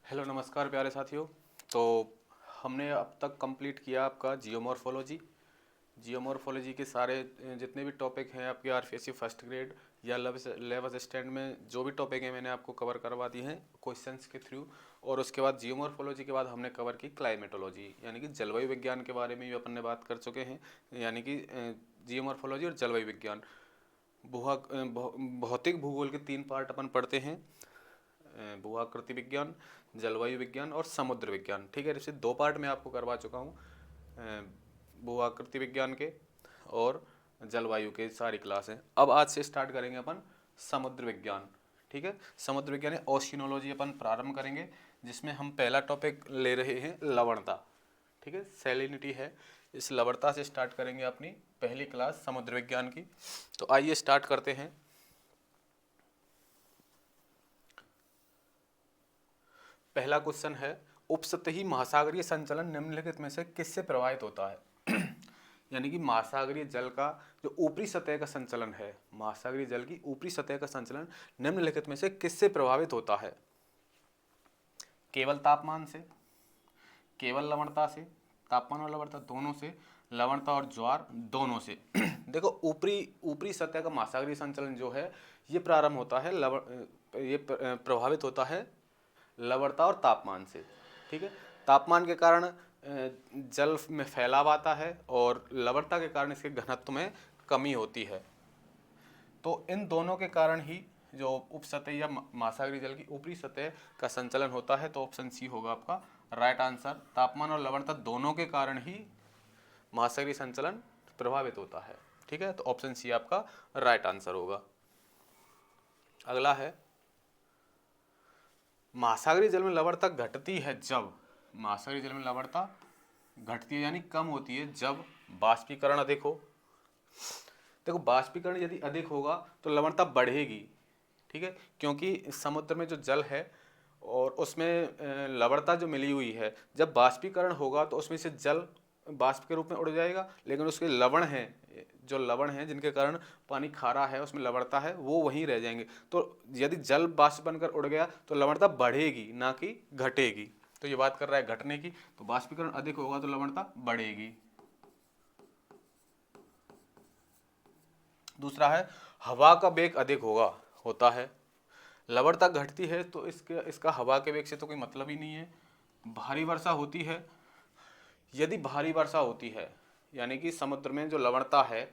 Hello नमस्कार प्यारे साथियों। तो हमने अब तक कंप्लीट किया आपका जियोमॉर्फोलॉजी के सारे जितने भी टॉपिक हैं आपके आरपीएससी फर्स्ट ग्रेड या लैब असिस्टेंट में जो भी टॉपिक हैं मैंने आपको कवर करवा दिए हैं क्वेश्चंस के थ्रू। और उसके बाद जियोमॉर्फोलॉजी के बाद हमने कवर की क्लाइमेटोलॉजी यानी कि जलवायु विज्ञान के बारे में भी अपन ने बात कर चुके हैं। यानी कि जियोमॉर्फोलॉजी और जलवायु विज्ञान भौतिक भूगोल के 3 पार्ट अपन पढ़ते हैं। भूआकृति विज्ञान, जलवायु विज्ञान और समुद्र विज्ञान। ठीक है, इसे 2 पार्ट में आपको करवा चुका हूँ, भूआकृति विज्ञान के और जलवायु के सारी क्लास हैं। अब आज से स्टार्ट करेंगे अपन समुद्र विज्ञान। ठीक है, समुद्र विज्ञान है ओशिनोलॉजी अपन प्रारंभ करेंगे, जिसमें हम पहला टॉपिक ले रहे हैं लवणता। ठीक है, सैलिनिटी है। इस लवणता से स्टार्ट करेंगे अपनी पहली क्लास समुद्र विज्ञान की। तो आइए स्टार्ट करते हैं। पहला क्वेश्चन है, उपसतही महासागरीय संचलन निम्नलिखित में से किससे प्रभावित होता है? यानी कि महासागरीय जल का जो ऊपरी सतह का संचलन है, महासागरीय जल की ऊपरी सतह का संचलन निम्नलिखित में से किससे प्रभावित होता है? केवल तापमान से, केवल लवणता से, तापमान और लवणता दोनों से, लवणता और ज्वार दोनों से। देखो, ऊपरी ऊपरी सतह का महासागरीय संचलन जो है ये प्रारंभ होता है प्रभावित होता है लवणता और तापमान से। ठीक है, तापमान के कारण जल में फैलाव आता है और लवणता के कारण इसके घनत्व में कमी होती है। तो इन दोनों के कारण ही जो उपसतह या महासागरीय जल की ऊपरी सतह का संचलन होता है। तो ऑप्शन सी होगा आपका राइट आंसर। तापमान और लवणता दोनों के कारण ही महासागरीय संचलन प्रभावित होता है। ठीक है, तो ऑप्शन सी आपका राइट आंसर होगा। अगला है, महासागरीय जल में लवणता घटती है जब, महासागरीय जल में लवणता घटती है यानी कम होती है जब बाष्पीकरण अधिक हो। देखो, बाष्पीकरण यदि अधिक होगा तो लवणता बढ़ेगी। ठीक है, क्योंकि समुद्र में जो जल है और उसमें लवणता जो मिली हुई है, जब बाष्पीकरण होगा तो उसमें से जल बाष्प के रूप में उड़ जाएगा, लेकिन उसके लवण हैं, जो लवण हैं जिनके कारण पानी खारा है, उसमें लवणता है, वो वहीं रह जाएंगे। तो यदि जल बाष्प बनकर उड़ गया तो लवणता बढ़ेगी ना कि घटेगी। तो ये बात कर रहा है घटने की, तो बाष्पीकरण अधिक होगा तो लवणता बढ़ेगी। दूसरा है, हवा का वेग अधिक होता है। लवणता घटती है तो इसका हवा के वेग से तो कोई मतलब ही नहीं है। भारी वर्षा होती है, यदि भारी वर्षा होती है यानी कि समुद्र में जो लवणता है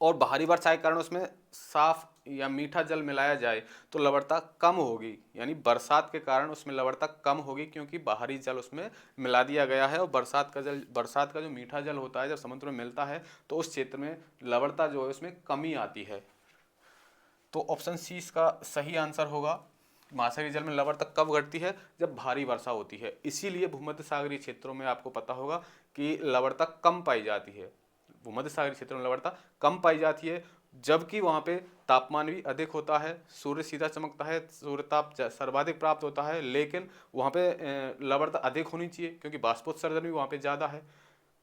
और भारी वर्षा के कारण उसमें साफ या मीठा जल मिलाया जाए तो लवणता कम होगी। यानी बरसात के कारण उसमें लवणता कम होगी, क्योंकि बाहरी जल उसमें मिला दिया गया है। और बरसात का जो मीठा जल होता है जब समुद्र में मिलता है तो उस क्षेत्र में लवणता जो है उसमें कमी आती है। तो ऑप्शन सी इसका सही आंसर होगा। महासागरीय जल में लवणता कब घटती है? जब भारी वर्षा होती है। इसीलिए भूमध्य सागरीय क्षेत्रों में आपको पता होगा कि लवणता कम पाई जाती है। भूमध्य सागरीय क्षेत्रों में लवणता कम पाई जाती है, जबकि वहाँ पे तापमान भी अधिक होता है, सूर्य सीधा चमकता है, सूर्य ताप सर्वाधिक प्राप्त होता है, लेकिन वहाँ पे लवणता अधिक होनी चाहिए क्योंकि बाष्पोत्सर्जन भी वहाँ पे ज़्यादा है।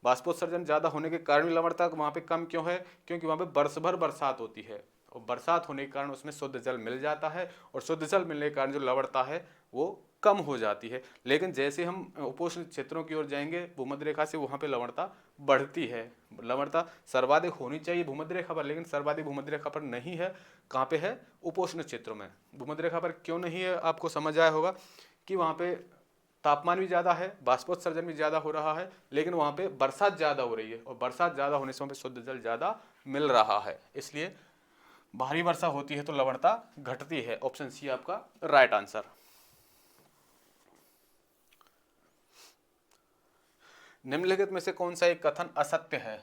बाष्पोत्सर्जन ज़्यादा होने के कारण भी लवणता वहाँ पे कम क्यों है? क्योंकि वहाँ पे वर्ष भर बरसात होती है और बरसात होने के कारण उसमें शुद्ध जल मिल जाता है और शुद्ध जल मिलने के कारण जो लवणता है वो कम हो जाती है। लेकिन जैसे हम उपोष्ण क्षेत्रों की ओर जाएंगे भूमध्य रेखा से, वहाँ पे लवणता बढ़ती है। लवणता सर्वाधिक होनी चाहिए भूमध्य रेखा पर, लेकिन सर्वाधिक भूमध्य रेखा पर नहीं है। कहाँ पे है? उपोष्ण क्षेत्रों में। भूमध्य रेखा पर क्यों नहीं है आपको समझ आया होगा कि वहाँ पे तापमान भी ज़्यादा है, बाष्पोत्सर्जन भी ज़्यादा हो रहा है, लेकिन वहाँ पे बरसात ज़्यादा हो रही है और बरसात ज़्यादा होने से वहाँ पे शुद्ध जल ज़्यादा मिल रहा है। इसलिए भारी वर्षा होती है तो लवणता घटती है। ऑप्शन सी आपका राइट आंसर। निम्नलिखित में से कौन सा एक कथन असत्य है?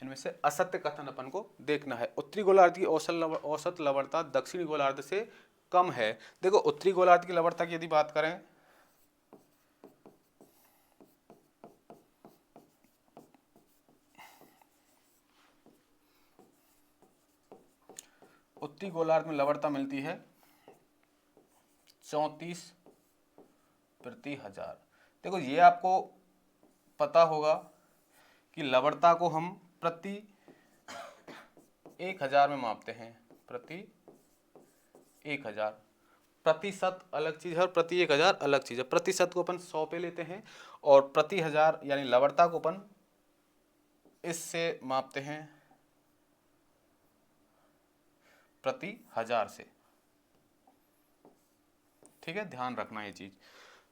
इनमें से असत्य कथन अपन को देखना है। उत्तरी गोलार्ध की औसत लवणता दक्षिणी गोलार्ध से कम है। देखो, उत्तरी गोलार्ध की लवणता की यदि बात करें उत्तरी गोलार्ध में लवणता मिलती है 34 प्रति हजार। देखो, ये आपको पता होगा कि लवणता को हम प्रति 1000 में मापते हैं, प्रति 1000। प्रतिशत अलग चीज है और प्रति 1000 अलग चीज है। प्रतिशत को अपन 100 पे लेते हैं और प्रति 1000 यानी लवणता को अपन इससे मापते हैं प्रति 1000 से। ठीक है, ध्यान रखना ये चीज।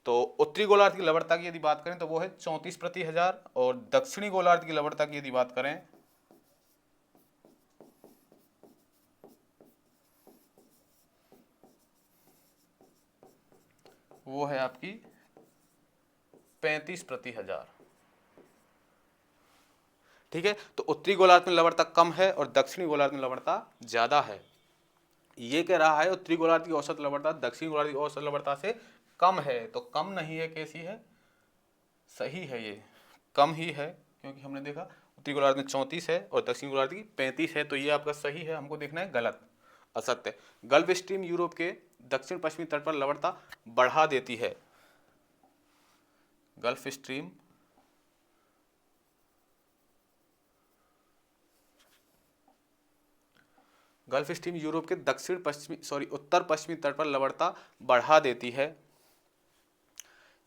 तो उत्तरी गोलार्ध की लवणता की यदि बात करें तो वो है 34 प्रति 1000 और दक्षिणी गोलार्ध की लवणता की यदि बात करें वो है आपकी 35 प्रति 1000। ठीक है, तो उत्तरी गोलार्ध में लवणता कम है और दक्षिणी गोलार्ध में लवणता ज्यादा है। ये कह रहा है उत्तरी गोलार्ध की औसत लवणता दक्षिणी गोलार्ध की औसत लवणता से कम है, तो कम नहीं है, कैसी है, सही है, ये कम ही है, क्योंकि हमने देखा उत्तरी गोलार्ध में 34 है और दक्षिणी गोलार्ध की 35 है, तो ये आपका सही है, हमको देखना है गलत, असत्य। गल्फ स्ट्रीम यूरोप के दक्षिण पश्चिमी तट पर लवणता बढ़ा देती है। गल्फ स्ट्रीम यूरोप के उत्तर पश्चिमी तट पर लवणता बढ़ा देती है।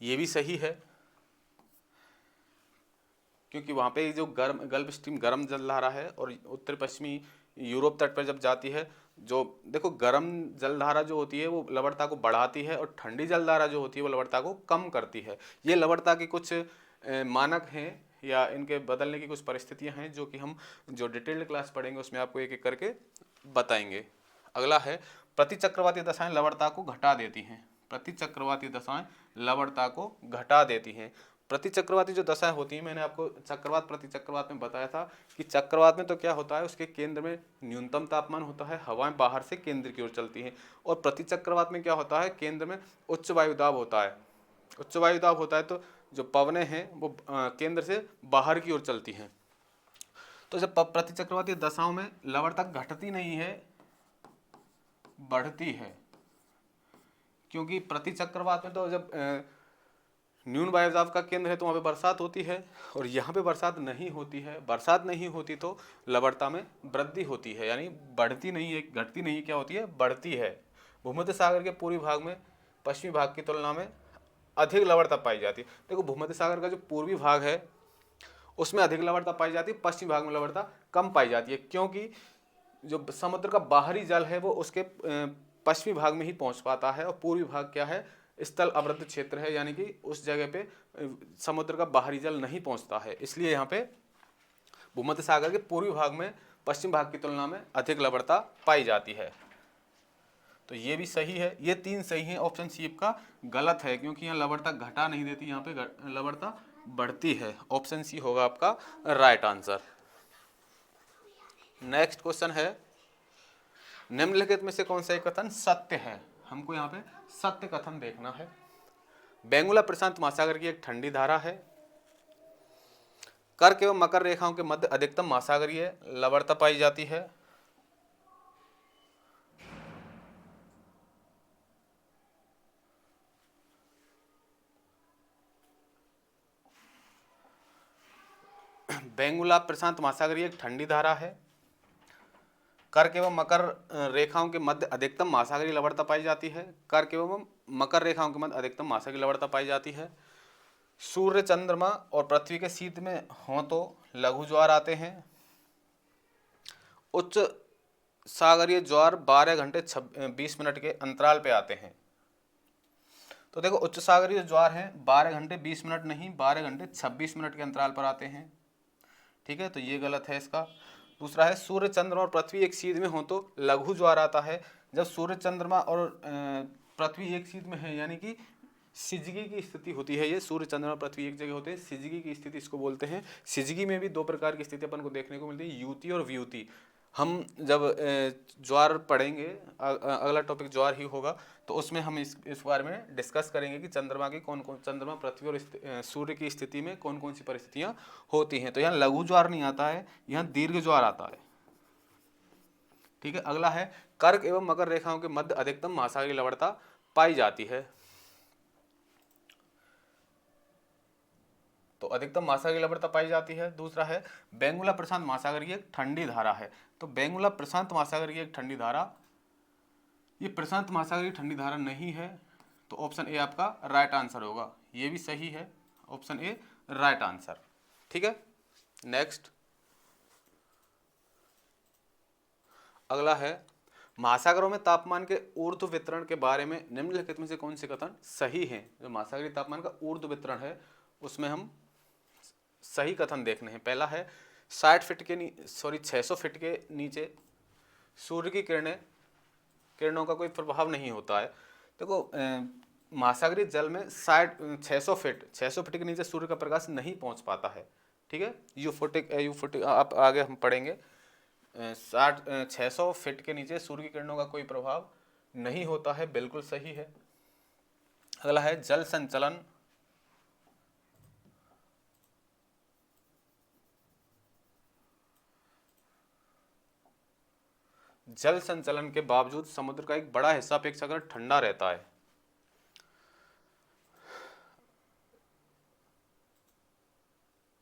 ये भी सही है, क्योंकि वहां पे जो गल्फ स्ट्रीम गर्म जलधारा है और उत्तर पश्चिमी यूरोप तट पर जब जाती है, जो देखो गर्म जलधारा जो होती है वो लवणता को बढ़ाती है और ठंडी जलधारा जो होती है वो लवणता को कम करती है। ये लवणता के कुछ मानक हैं या इनके बदलने की कुछ परिस्थितियां हैं जो कि हम जो डिटेल्ड क्लास पढ़ेंगे उसमें आपको एक एक करके बताएंगे। अगला है प्रतिचक्रवाती दशाएं लवणता को घटा देती हैं। प्रतिचक्रवाती दशाएं लवणता को घटा देती हैं। प्रतिचक्रवाती जो दशाएं होती हैं, मैंने आपको चक्रवात प्रतिचक्रवात में बताया था कि चक्रवात में तो क्या होता है, उसके केंद्र में न्यूनतम तापमान होता है, हवाएं बाहर से केंद्र की ओर चलती हैं, और प्रतिचक्रवात में क्या होता है, केंद्र में उच्च वायुदाब होता है। उच्च वायुदाब होता है तो जो पवनें हैं वो केंद्र से बाहर की ओर चलती हैं। तो जब प्रतिचक्रवाती दशाओं में लवणता घटती नहीं है, बढ़ती है, क्योंकि प्रतिचक्रवात में तो जब न्यून वायुदाब का केंद्र है तो वहाँ पे बरसात होती है और यहाँ पे बरसात नहीं होती है। बरसात नहीं होती तो लवणता में वृद्धि होती है, यानी बढ़ती नहीं है, घटती नहीं, क्या होती है, बढ़ती है। भूमध्य सागर के पूर्वी भाग में पश्चिमी भाग की तुलना में अधिक लवणता पाई जाती है। देखो भूमध्य सागर का जो पूर्वी भाग है उसमें अधिक लवणता पाई जाती है, पश्चिमी भाग में लवणता कम पाई जाती है, क्योंकि जो समुद्र का बाहरी जल है वो उसके पश्चिमी भाग में ही पहुंच पाता है और पूर्वी भाग क्या है, स्थल अवरुद्ध क्षेत्र है, यानी कि उस जगह पे समुद्र का बाहरी जल नहीं पहुंचता है। इसलिए यहाँ पे भूमध्य सागर के पूर्वी भाग में पश्चिम भाग की तुलना में अधिक लवणता पाई जाती है। तो ये भी सही है, ये तीन सही है। ऑप्शन सी का गलत है, क्योंकि यहाँ लवणता घटा नहीं देती, यहाँ पे लवणता बढ़ती है। ऑप्शन सी होगा आपका राइट आंसर। नेक्स्ट क्वेश्चन है, निम्नलिखित में से कौन सा एक कथन सत्य है। हमको यहाँ पे सत्य कथन देखना है। बेंगुला प्रशांत महासागर की एक ठंडी धारा है। कर्क एवं मकर रेखाओं के मध्य अधिकतम महासागरीय लवणता पाई जाती है। बेंगुला प्रशांत महासागरीय एक ठंडी धारा है। कर्क एवं मकर रेखाओं के मध्य अधिकतम महासागरीय लवणता पाई जाती है। कर्क एवं मकर रेखाओं के मध्य अधिकतम महासागरीय लवणता पाई जाती है। सूर्य, चंद्रमा और पृथ्वी के शीत में हों तो लघु ज्वार आते हैं। उच्च सागरीय ज्वार 12 घंटे 20 मिनट के अंतराल पे आते हैं। तो देखो उच्च सागरीय ज्वार हैं 12 घंटे 20 मिनट नहीं, 12 घंटे 26 मिनट के अंतराल पर आते हैं। ठीक है, तो ये गलत है इसका। दूसरा है सूर्य, चंद्रमा और पृथ्वी एक सीध में हो तो लघु ज्वार आता है। जब सूर्य, चंद्रमा और पृथ्वी एक सीध में है, यानी कि सिजगी की स्थिति होती है, ये सूर्य, चंद्रमा, पृथ्वी एक जगह होते हैं, सिजगी की स्थिति इसको बोलते हैं। सिजगी में भी दो प्रकार की स्थिति अपन को देखने को मिलती है, युति और व्युति। हम जब ज्वार पढ़ेंगे, अगला टॉपिक ज्वार ही होगा, तो उसमें हम इस बारे में डिस्कस करेंगे कि चंद्रमा की चंद्रमा, पृथ्वी और सूर्य की स्थिति में कौन कौन सी परिस्थितियां होती हैं। तो यहाँ लघु ज्वार नहीं आता है, यहाँ दीर्घ ज्वार आता है। ठीक है, अगला है कर्क एवं मकर रेखाओं के मध्य अधिकतम महासागरीय लवणता पाई जाती है। तो अधिकतम महासागरीय लवणता पाई जाती है। दूसरा है बेंगुला प्रशांत महासागर की एक ठंडी धारा है। तो बेंगुला प्रशांत महासागर की एक ठंडी धारा ये प्रशांत महासागर की ठंडी धारा नहीं है, तो ऑप्शन ए आपका राइट आंसर होगा। ये भी सही है, ऑप्शन ए राइट आंसर। ठीक है, नेक्स्ट अगला है, महासागरों में तापमान के ऊर्ध्व वितरण के बारे में निम्नलिखित में से कौन से कथन सही हैं। जो महासागरीय तापमान का ऊर्ध्व वितरण है उसमें हम सही कथन देखने हैं। पहला है 60 फीट के 600 फीट के नीचे सूर्य की किरणों का कोई प्रभाव नहीं होता है। देखो महासागरीय जल में 600 फीट के नीचे सूर्य का प्रकाश नहीं पहुंच पाता है। ठीक है, यूफोटिक आप आगे हम पढ़ेंगे। 600 फीट के नीचे सूर्य की किरणों का कोई प्रभाव नहीं होता है, बिल्कुल सही है। अगला है जल संचलन के बावजूद समुद्र का एक बड़ा हिस्सा अपेक्षाकृत ठंडा रहता है।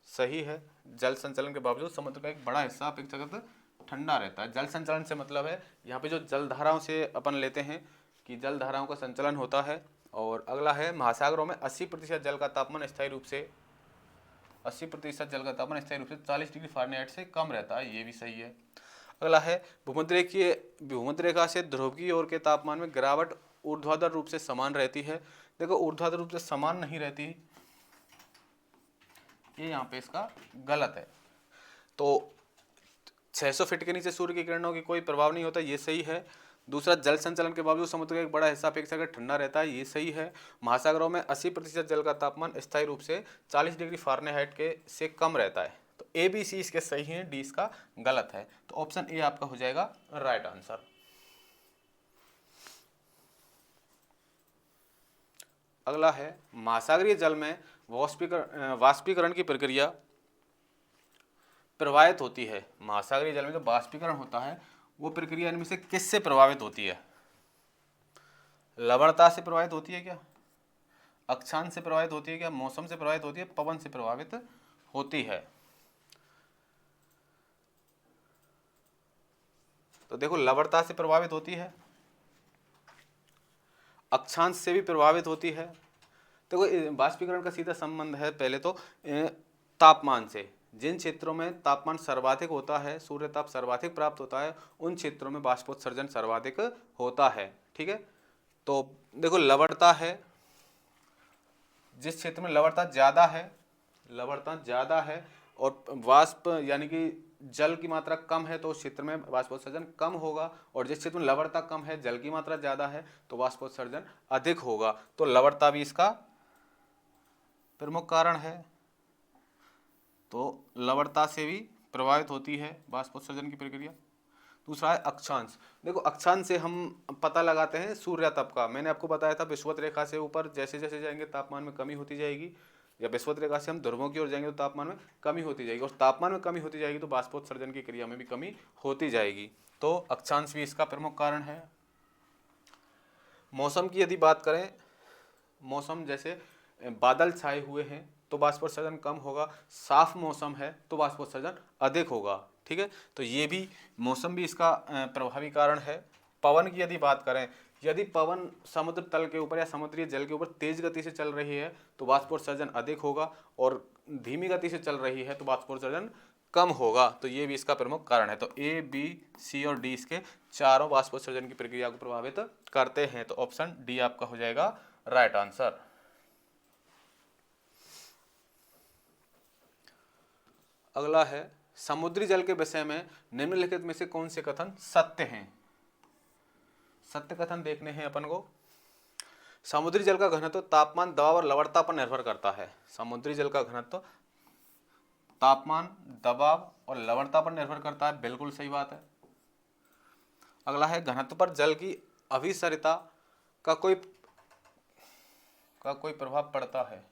सही है, जल संचलन के बावजूद समुद्र का एक बड़ा हिस्सा अपेक्षाकृत ठंडा रहता है। जल संचलन से मतलब है यहाँ पे जो जल धाराओं से अपन लेते हैं कि जल धाराओं का संचलन होता है। और अगला है महासागरों में 80% जल का तापमान स्थायी रूप से 40 डिग्री फ़ारेनहाइट से कम रहता है। ये भी सही है। अगला है भूमध्य रेखा से ध्रुव की ओर के तापमान में गिरावट ऊर्ध्वाधर रूप से समान रहती है। देखो ऊर्ध्वाधर रूप से समान नहीं रहती, ये यहाँ पे इसका गलत है। तो 600 फीट के नीचे सूर्य की किरणों की कोई प्रभाव नहीं होता, ये सही है। दूसरा, जल संचलन के बावजूद समुद्र का एक बड़ा हिस्सा अपेक्षाकृत ठंडा रहता है, ये सही है। महासागरों में 80% जल का तापमान स्थायी रूप से 40 डिग्री फ़ारेनहाइट के से कम रहता है। तो ए बी सी इसके सही हैं, डी इसका गलत है। तो ऑप्शन ए आपका हो जाएगा राइट आंसर। अगला है, महासागरीय जल में वाष्पीकरण की प्रक्रिया प्रभावित होती है। महासागरीय जल में जो वाष्पीकरण होता है वो प्रक्रिया इनमें से किससे प्रभावित होती है? लवणता से प्रभावित होती है क्या, अक्षांश से प्रभावित होती है क्या, मौसम से प्रभावित होती है, पवन से प्रभावित होती है? तो देखो लवणता से प्रभावित होती है, अक्षांश से भी प्रभावित होती है। देखो वाष्पीकरण का सीधा संबंध है पहले तो तापमान से। जिन क्षेत्रों में तापमान सर्वाधिक होता है, सूर्य ताप सर्वाधिक प्राप्त होता है, उन क्षेत्रों में बाष्पोत्सर्जन सर्वाधिक होता है। ठीक है, तो देखो लवणता है, जिस क्षेत्र में लवणता ज़्यादा है और वाष्प यानी कि जल की मात्रा कम है तो उस क्षेत्र में वाष्पोत्सर्जन कम होगा। और जिस क्षेत्र में लवणता कम है, जल की मात्रा ज़्यादा है तो वाष्पोत्सर्जन अधिक होगा। तो लवणता भी इसका प्रमुख कारण है। तो लवणता से भी प्रभावित होती है वाष्पोत्सर्जन की प्रक्रिया। दूसरा है अक्षांश। देखो अक्षांश से हम पता लगाते हैं सूर्य तप का। मैंने आपको बताया था विषुवत रेखा से ऊपर जैसे जैसे जाएंगे तापमान में कमी होती जाएगी, या विषुवत रेखा से हम ध्रुवों की ओर जाएंगे तो तापमान में कमी होती जाएगी, और तापमान में कमी होती जाएगी तो बाष्पोत्सर्जन की क्रिया में भी कमी होती जाएगी। तो अक्षांश भी इसका प्रमुख कारण है। मौसम की यदि बात करें, मौसम जैसे बादल छाए हुए हैं तो वाष्पोत्सर्जन कम होगा, साफ मौसम है तो वाष्पोत्सर्जन अधिक होगा। ठीक है, तो ये भी मौसम भी इसका प्रभावी कारण है। पवन की यदि बात करें, यदि पवन समुद्र तल के ऊपर या समुद्रीय जल के ऊपर तेज गति से चल रही है तो वाष्पोत्सर्जन अधिक होगा, और धीमी गति से चल रही है तो वाष्पोत्सर्जन कम होगा। तो ये भी इसका प्रमुख कारण है। तो ए बी सी और डी इसके चारों वाष्पोत्सर्जन की प्रक्रिया को प्रभावित करते हैं। तो ऑप्शन डी आपका हो जाएगा राइट आंसर। अगला है, समुद्री जल के विषय में निम्नलिखित में से कौन से कथन सत्य हैं? सत्य कथन देखने हैं अपन को। समुद्री जल का घनत्व तापमान, दबाव और लवणता पर निर्भर करता है। समुद्री जल का घनत्व तापमान, दबाव और लवणता पर निर्भर करता है, बिल्कुल सही बात है। अगला है, घनत्व पर जल की अभिसरिता का कोई प्रभाव पड़ता है।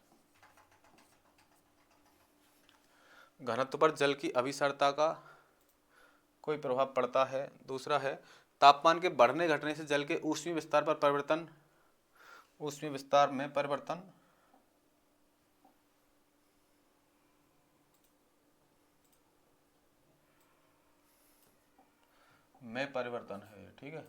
घनत्व पर जल की अभिसरता का कोई प्रभाव पड़ता है। दूसरा है, तापमान के बढ़ने घटने से जल के ऊष्मीय विस्तार में परिवर्तन है। ठीक है,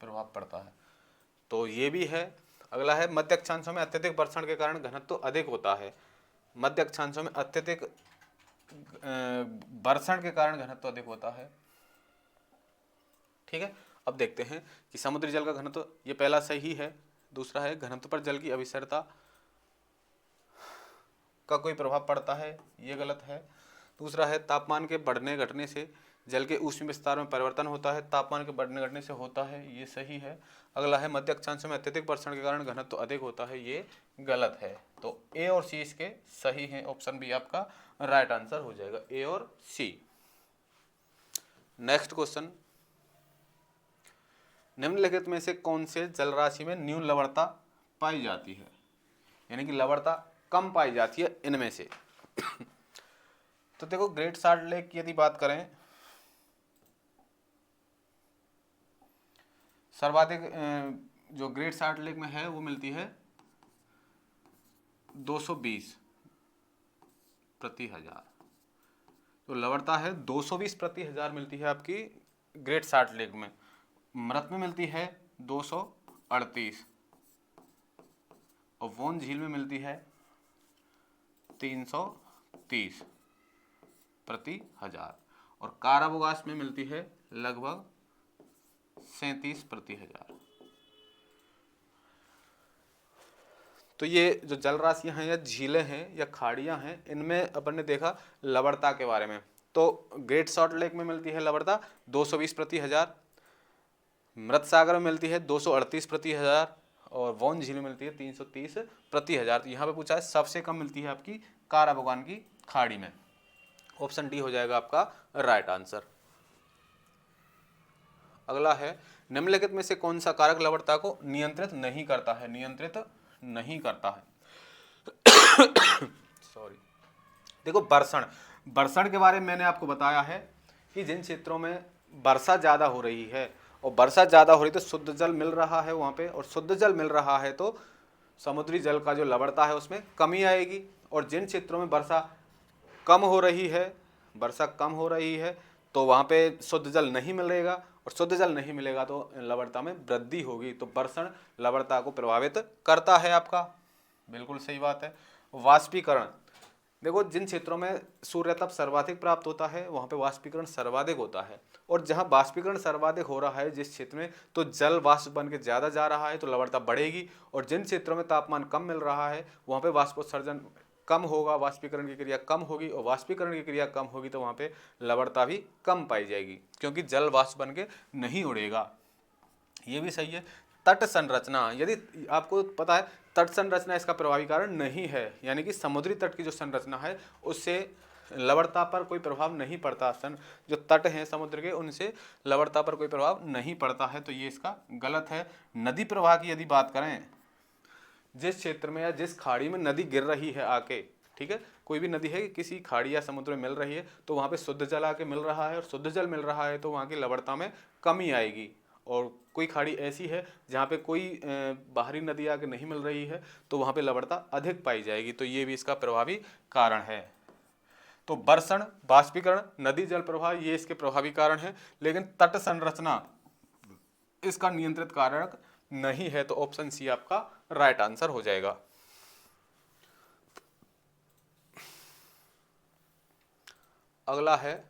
प्रभाव पड़ता है। तो ये भी है। अगला है मध्य अक्षांशों में अत्यधिक वर्षण के कारण घनत्व अधिक होता है। मध्य अक्षांशों में अत्यधिक वर्षण के कारण घनत्व अधिक होता है। ठीक है, अब देखते हैं कि समुद्री जल का घनत्व, ये पहला सही है। दूसरा है घनत्व पर जल की अभिसरता का कोई प्रभाव पड़ता है, ये गलत है। दूसरा है तापमान के बढ़ने घटने से जल के ऊष्मीय विस्तार में परिवर्तन होता है, तापमान के बढ़ने घटने से होता है, ये सही है। अगला है मध्य अक्षांशों में अत्यधिक वर्षण के कारण घनत्व अधिक होता है, ये गलत है। तो ए और सी इसके सही हैं, ऑप्शन बी आपका राइट आंसर हो जाएगा, ए और सी। नेक्स्ट क्वेश्चन, निम्नलिखित में से कौन से जल राशि में न्यून लवणता पाई जाती है, यानी कि लवणता कम पाई जाती है इनमें से। तो देखो ग्रेट साल्ट लेक की यदि बात करें, सर्वाधिक जो ग्रेट साल्ट लेक में है वो मिलती है 220 प्रति हजार। तो लवणता है 220 प्रति हजार मिलती है आपकी ग्रेट साल्ट लेक में। मृत में मिलती है 238 और वोन झील में मिलती है 330 प्रति हजार और काराबोगास में मिलती है लगभग 37 प्रति हजार। तो ये जो जल राशियां हैं या झीलें हैं या खाड़ियां हैं, इनमें अपन ने देखा लवणता के बारे में। तो ग्रेट सॉल्ट लेक में मिलती है लवणता 220 प्रति हजार, मृत सागर में मिलती है 238 प्रति हजार और वोन झील में मिलती है 330 प्रति हजार। तो यहाँ पे पूछा है सबसे कम मिलती है आपकी काराबोगान की खाड़ी में। ऑप्शन डी हो जाएगा आपका राइट आंसर। अगला है निम्नलिखित में से कौन सा कारक लवणता को नियंत्रित नहीं करता है, नियंत्रित नहीं करता है। सॉरी, देखो वर्षण, वर्षण के बारे में मैंने आपको बताया है कि जिन क्षेत्रों में वर्षा ज़्यादा हो रही है और वर्षा ज़्यादा हो रही तो शुद्ध जल मिल रहा है वहाँ पे, और शुद्ध जल मिल रहा है तो समुद्री जल का जो लवणता है उसमें कमी आएगी। और जिन क्षेत्रों में वर्षा कम हो रही है, वर्षा कम हो रही है तो वहाँ पे शुद्ध जल नहीं मिलेगा और शुद्ध जल नहीं मिलेगा तो लवणता में वृद्धि होगी। तो वर्षण लवणता को प्रभावित करता है आपका, बिल्कुल सही बात है। वाष्पीकरण, देखो जिन क्षेत्रों में सूर्य तप सर्वाधिक प्राप्त होता है वहाँ पे वाष्पीकरण सर्वाधिक होता है, और जहाँ वाष्पीकरण सर्वाधिक हो रहा है जिस क्षेत्र में, तो जल वाष्प बन के ज़्यादा जा रहा है तो लवणता बढ़ेगी। और जिन क्षेत्रों में तापमान कम मिल रहा है वहाँ पे वाष्पोत्सर्जन कम होगा, वाष्पीकरण की क्रिया कम होगी, और वाष्पीकरण की क्रिया कम होगी तो वहाँ पे लवणता भी कम पाई जाएगी क्योंकि जल वाष्प बन के नहीं उड़ेगा। ये भी सही है। तट संरचना, यदि आपको पता है तट संरचना इसका प्रभावी कारण नहीं है, यानी कि समुद्री तट की जो संरचना है उससे लवणता पर कोई प्रभाव नहीं पड़ता। जो तट हैं समुद्र के उनसे लवणता पर कोई प्रभाव नहीं पड़ता है, तो ये इसका गलत है। नदी प्रवाह की यदि बात करें, जिस क्षेत्र में या जिस खाड़ी में नदी गिर रही है आके, ठीक है, कोई भी नदी है किसी खाड़ी या समुद्र में मिल रही है तो वहाँ पे शुद्ध जल आके मिल रहा है और शुद्ध जल मिल रहा है तो वहाँ की लवणता में कमी आएगी। और कोई खाड़ी ऐसी है जहाँ पे कोई बाहरी नदी आके नहीं मिल रही है तो वहाँ पे लवणता अधिक पाई जाएगी। तो ये भी इसका प्रभावी कारण है। तो वर्षण, बाष्पीकरण, नदी जल प्रवाह ये इसके प्रभावी कारण है, लेकिन तट संरचना इसका नियंत्रित कारक नहीं है। तो ऑप्शन सी आपका राइट आंसर हो जाएगा। अगला है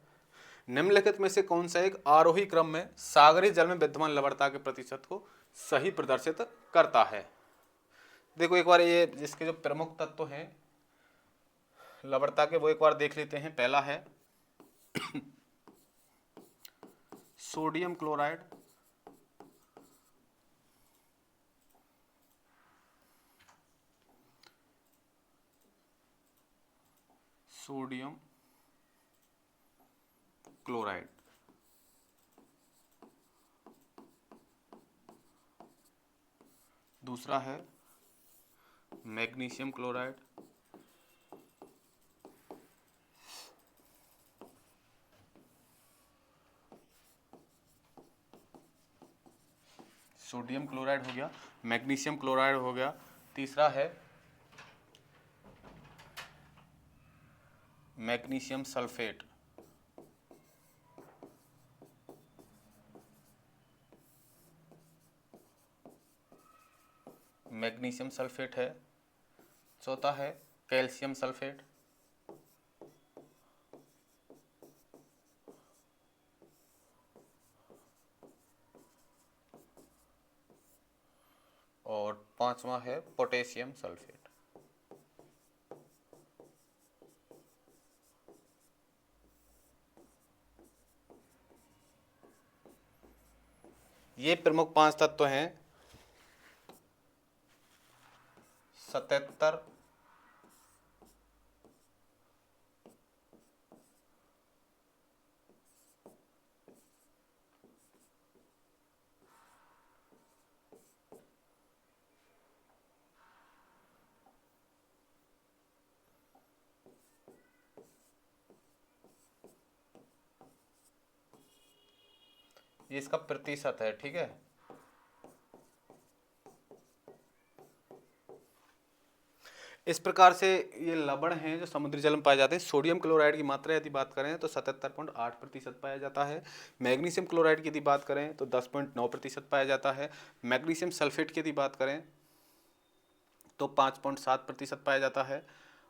निम्नलिखित में से कौन सा एक आरोही क्रम में सागरीय जल में विद्यमान लवणता के प्रतिशत को सही प्रदर्शित करता है। देखो एक बार ये जिसके जो प्रमुख तत्व हैं लवणता के वो एक बार देख लेते हैं। पहला है सोडियम क्लोराइड, सोडियम क्लोराइड। दूसरा है मैग्नीशियम क्लोराइड, सोडियम क्लोराइड हो गया, मैग्नीशियम क्लोराइड हो गया। तीसरा है मैग्नीशियम सल्फेट, मैग्नीशियम सल्फेट है। चौथा है कैल्शियम सल्फेट। और पांचवा है पोटेशियम सल्फेट। ये प्रमुख 5 तत्व हैं। 77 ये इसका प्रतिशत है, ठीक है। इस प्रकार से ये लवण हैं जो समुद्री जल में पाए जाते हैं। सोडियम क्लोराइड की मात्रा यदि बात करें तो 77.8% पाया जाता है। मैग्नीशियम क्लोराइड की यदि बात करें तो 10.9% पाया जाता है। मैग्नीशियम सल्फेट की यदि बात करें तो 5.7% पाया जाता है।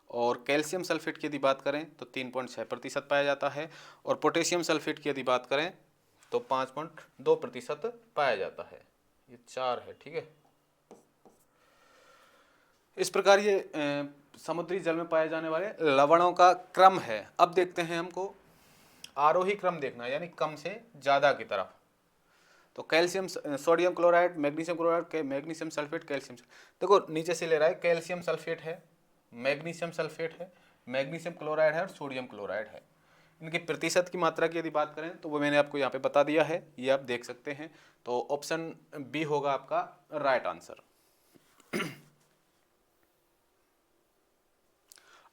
और कैल्शियम सल्फेट की यदि बात करें तो 3.6% पाया जाता है। और पोटेशियम सल्फेट की यदि बात करें तो 5.2% पाया जाता है। ये 4 है, ठीक है। इस प्रकार ये समुद्री जल में पाए जाने वाले लवणों का क्रम है। अब देखते हैं हमको आरोही क्रम देखना है, यानी कम से ज़्यादा की तरफ। तो calcium, sodium chloride, magnesium chloride, magnesium sulphate, calcium. देखो नीचे से ले रहा है, कैल्शियम सल्फेट है, मैग्नीशियम सल्फेट है, मैग्नीशियम क्लोराइड है और सोडियम क्लोराइड है। इनकी प्रतिशत की मात्रा की यदि बात करें तो वो मैंने आपको यहाँ पे बता दिया है, ये आप देख सकते हैं। तो ऑप्शन बी होगा आपका राइट आंसर।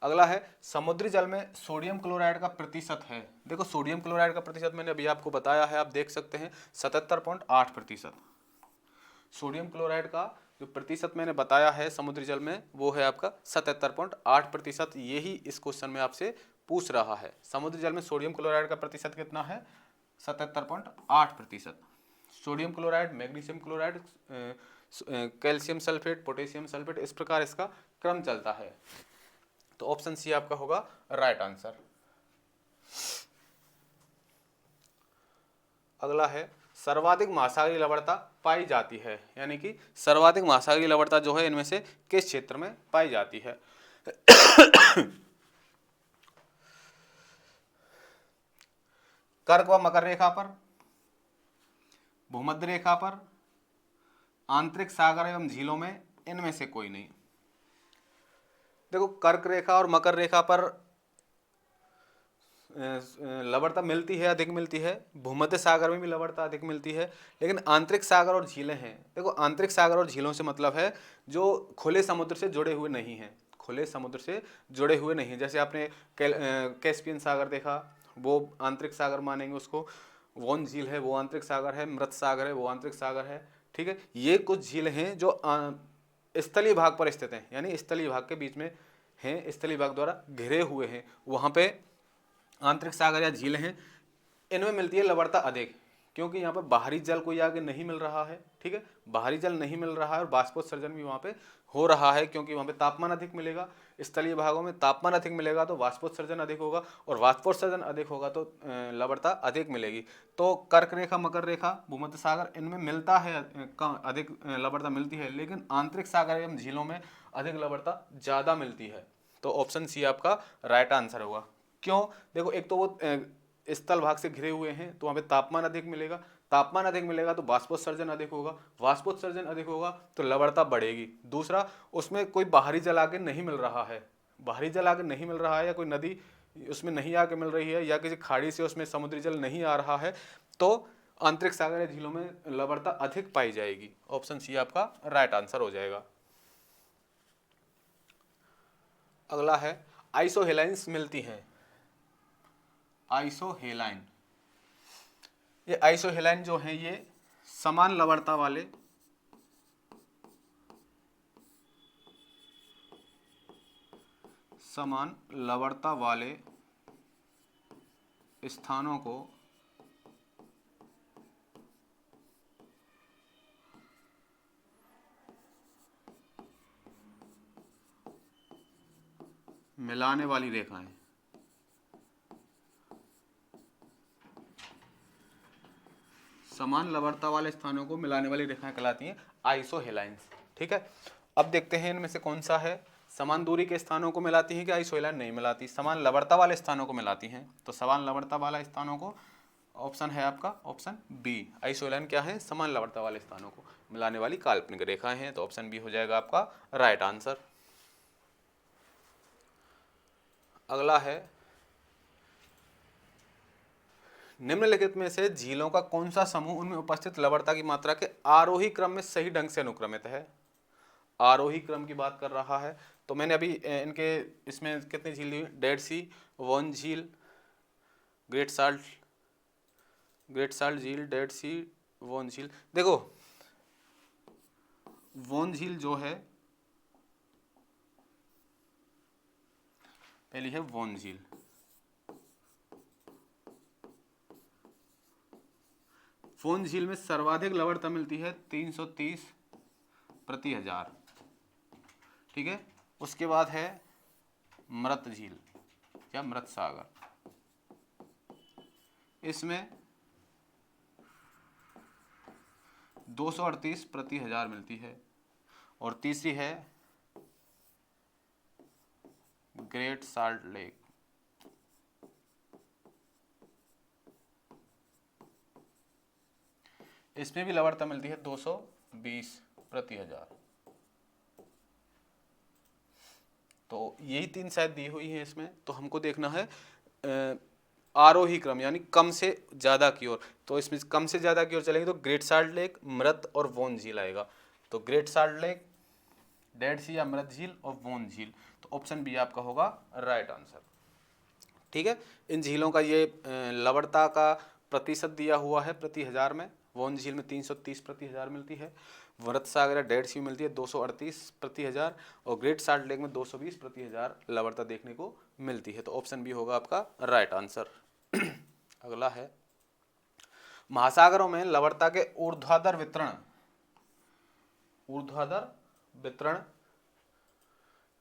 अगला है समुद्री जल में सोडियम क्लोराइड का प्रतिशत है। देखो सोडियम क्लोराइड का प्रतिशत मैंने अभी आपको बताया है, आप देख सकते हैं 77.8%। सोडियम क्लोराइड का जो प्रतिशत मैंने बताया है समुद्री जल में वो है आपका 77.8%। यही इस क्वेश्चन में आपसे पूछ रहा है, समुद्री जल में सोडियम क्लोराइड का प्रतिशत कितना है? 77.8%। Sodium chloride, magnesium chloride, calcium sulphate, potassium sulphate, इस प्रकार इसका क्रम चलता है। तो ऑप्शन सी आपका होगा राइट आंसर। अगला है सर्वाधिक महासागरीय लवणता पाई जाती है, यानी कि सर्वाधिक महासागरीय लवणता जो है इनमें से किस क्षेत्र में पाई जाती है? कर्क व मकर रेखा पर, भूमध्य रेखा पर, आंतरिक सागर एवं झीलों में, इनमें से कोई नहीं। देखो कर्क रेखा और मकर रेखा पर लवणता मिलती है, अधिक मिलती है। भूमध्य सागर में भी लवणता अधिक मिलती है, लेकिन आंतरिक सागर और झीलें हैं। देखो आंतरिक सागर और झीलों से मतलब है जो खुले समुद्र से जुड़े हुए नहीं हैं, खुले समुद्र से जुड़े हुए नहीं हैं। जैसे आपने कैस्पियन सागर देखा, वो आंतरिक सागर मानेंगे उसको। वोन झील है वो आंतरिक सागर है, मृत सागर है वो आंतरिक सागर है, ठीक है। ये कुछ झील हैं जो स्थलीय भाग पर स्थित हैं, यानी स्थलीय भाग के बीच में हैं, स्थलीय भाग द्वारा घिरे हुए हैं, वहाँ पे आंतरिक सागर या झीलें हैं। इनमें मिलती है लवणता अधिक, क्योंकि यहाँ पर बाहरी जल कोई आगे नहीं मिल रहा है, ठीक है। बाहरी जल नहीं मिल रहा है और बाष्पोत्सर्जन भी वहाँ पे हो रहा है, क्योंकि वहाँ पे तापमान अधिक मिलेगा। स्थलीय भागों में तापमान अधिक मिलेगा तो वाष्पोत्सर्जन अधिक होगा, और वाष्पोत्सर्जन अधिक होगा तो लवणता अधिक मिलेगी। तो कर्क रेखा, मकर रेखा, भूमध्य सागर, इनमें मिलता है अधिक लवणता मिलती है, लेकिन आंतरिक सागर एवं झीलों में अधिक लवणता ज़्यादा मिलती है। तो ऑप्शन सी आपका राइट आंसर होगा। क्यों? देखो एक तो वो स्थल भाग से घिरे हुए हैं तो वहाँ पे तापमान अधिक मिलेगा, तापमान अधिक मिलेगा तो वाष्पोत्सर्जन अधिक होगा, वाष्पोत्सर्जन अधिक होगा तो लवणता बढ़ेगी। दूसरा, उसमें कोई बाहरी जल आगे नहीं मिल रहा है, बाहरी जल आगे नहीं मिल रहा है, या कोई नदी उसमें नहीं आके मिल रही है, या किसी खाड़ी से उसमें समुद्री जल नहीं आ रहा है, तो आंतरिक सागर या झीलों में लवणता अधिक पाई जाएगी। ऑप्शन सी आपका राइट आंसर हो जाएगा। अगला है आइसोहेलाइंस मिलती हैं। आइसोहेलाइन, ये आइसोहेलाइन जो है ये समान लवणता वाले स्थानों को मिलाने वाली रेखाएं, समान लवणता वाले स्थानों को मिलाने वाली रेखाएं कहलाती हैं आइसोहेलाइंस। ठीक है, अब देखते हैं इनमें से कौन सा है, समान दूरी के स्थानों को मिलाती हैं कि आइसोहेलाइन नहीं मिलाती, समान लवणता वाले स्थानों को मिलाती हैं। तो समान लवणता वाले स्थानों को ऑप्शन है आपका ऑप्शन बी, आइसोहेलाइन क्या है, समान लवणता वाले स्थानों को मिलाने वाली काल्पनिक रेखाएं हैं। तो ऑप्शन बी हो जाएगा आपका राइट आंसर। अगला है, निम्नलिखित में से झीलों का कौन सा समूह उनमें उपस्थित लवणता की मात्रा के आरोही क्रम में सही ढंग से अनुक्रमित है। आरोही क्रम की बात कर रहा है। तो मैंने अभी इनके इसमें कितनी झील ली, डेड सी, वॉन झील, ग्रेट साल्ट झील, डेड सी, वॉन झील। देखो वॉन झील जो है, पहली है वॉन झील, वॉन झील में सर्वाधिक लवणता मिलती है 330 प्रति हजार। ठीक है, उसके बाद है मृत झील या मृत सागर, इसमें 238 प्रति हजार मिलती है। और तीसरी है ग्रेट साल्ट लेक, इसमें भी लवणता मिलती है 220 प्रति हजार। तो यही तीन शायद दी हुई है इसमें। तो हमको देखना है आरोही क्रम यानी कम से ज्यादा की ओर। तो इसमें कम से ज्यादा की ओर चलेंगे तो ग्रेट साल्ट लेक, मृत और वॉन झील आएगा। तो ग्रेट साल्ट लेक, डेड सी या मृत झील और वॉन झील। तो ऑप्शन बी आपका होगा राइट आंसर। ठीक है, इन झीलों का ये लवणता का प्रतिशत दिया हुआ है प्रति हजार में। वॉन झील में 330 प्रति हजार मिलती है, मृत सागर डेड सी मिलती है 238 प्रति हजार, और ग्रेट साल्ट लेक में 220 प्रति हजार लवणता देखने को मिलती है। तो ऑप्शन बी होगा आपका राइट आंसर। अगला है, महासागरों में लवणता के ऊर्ध्वाधर वितरण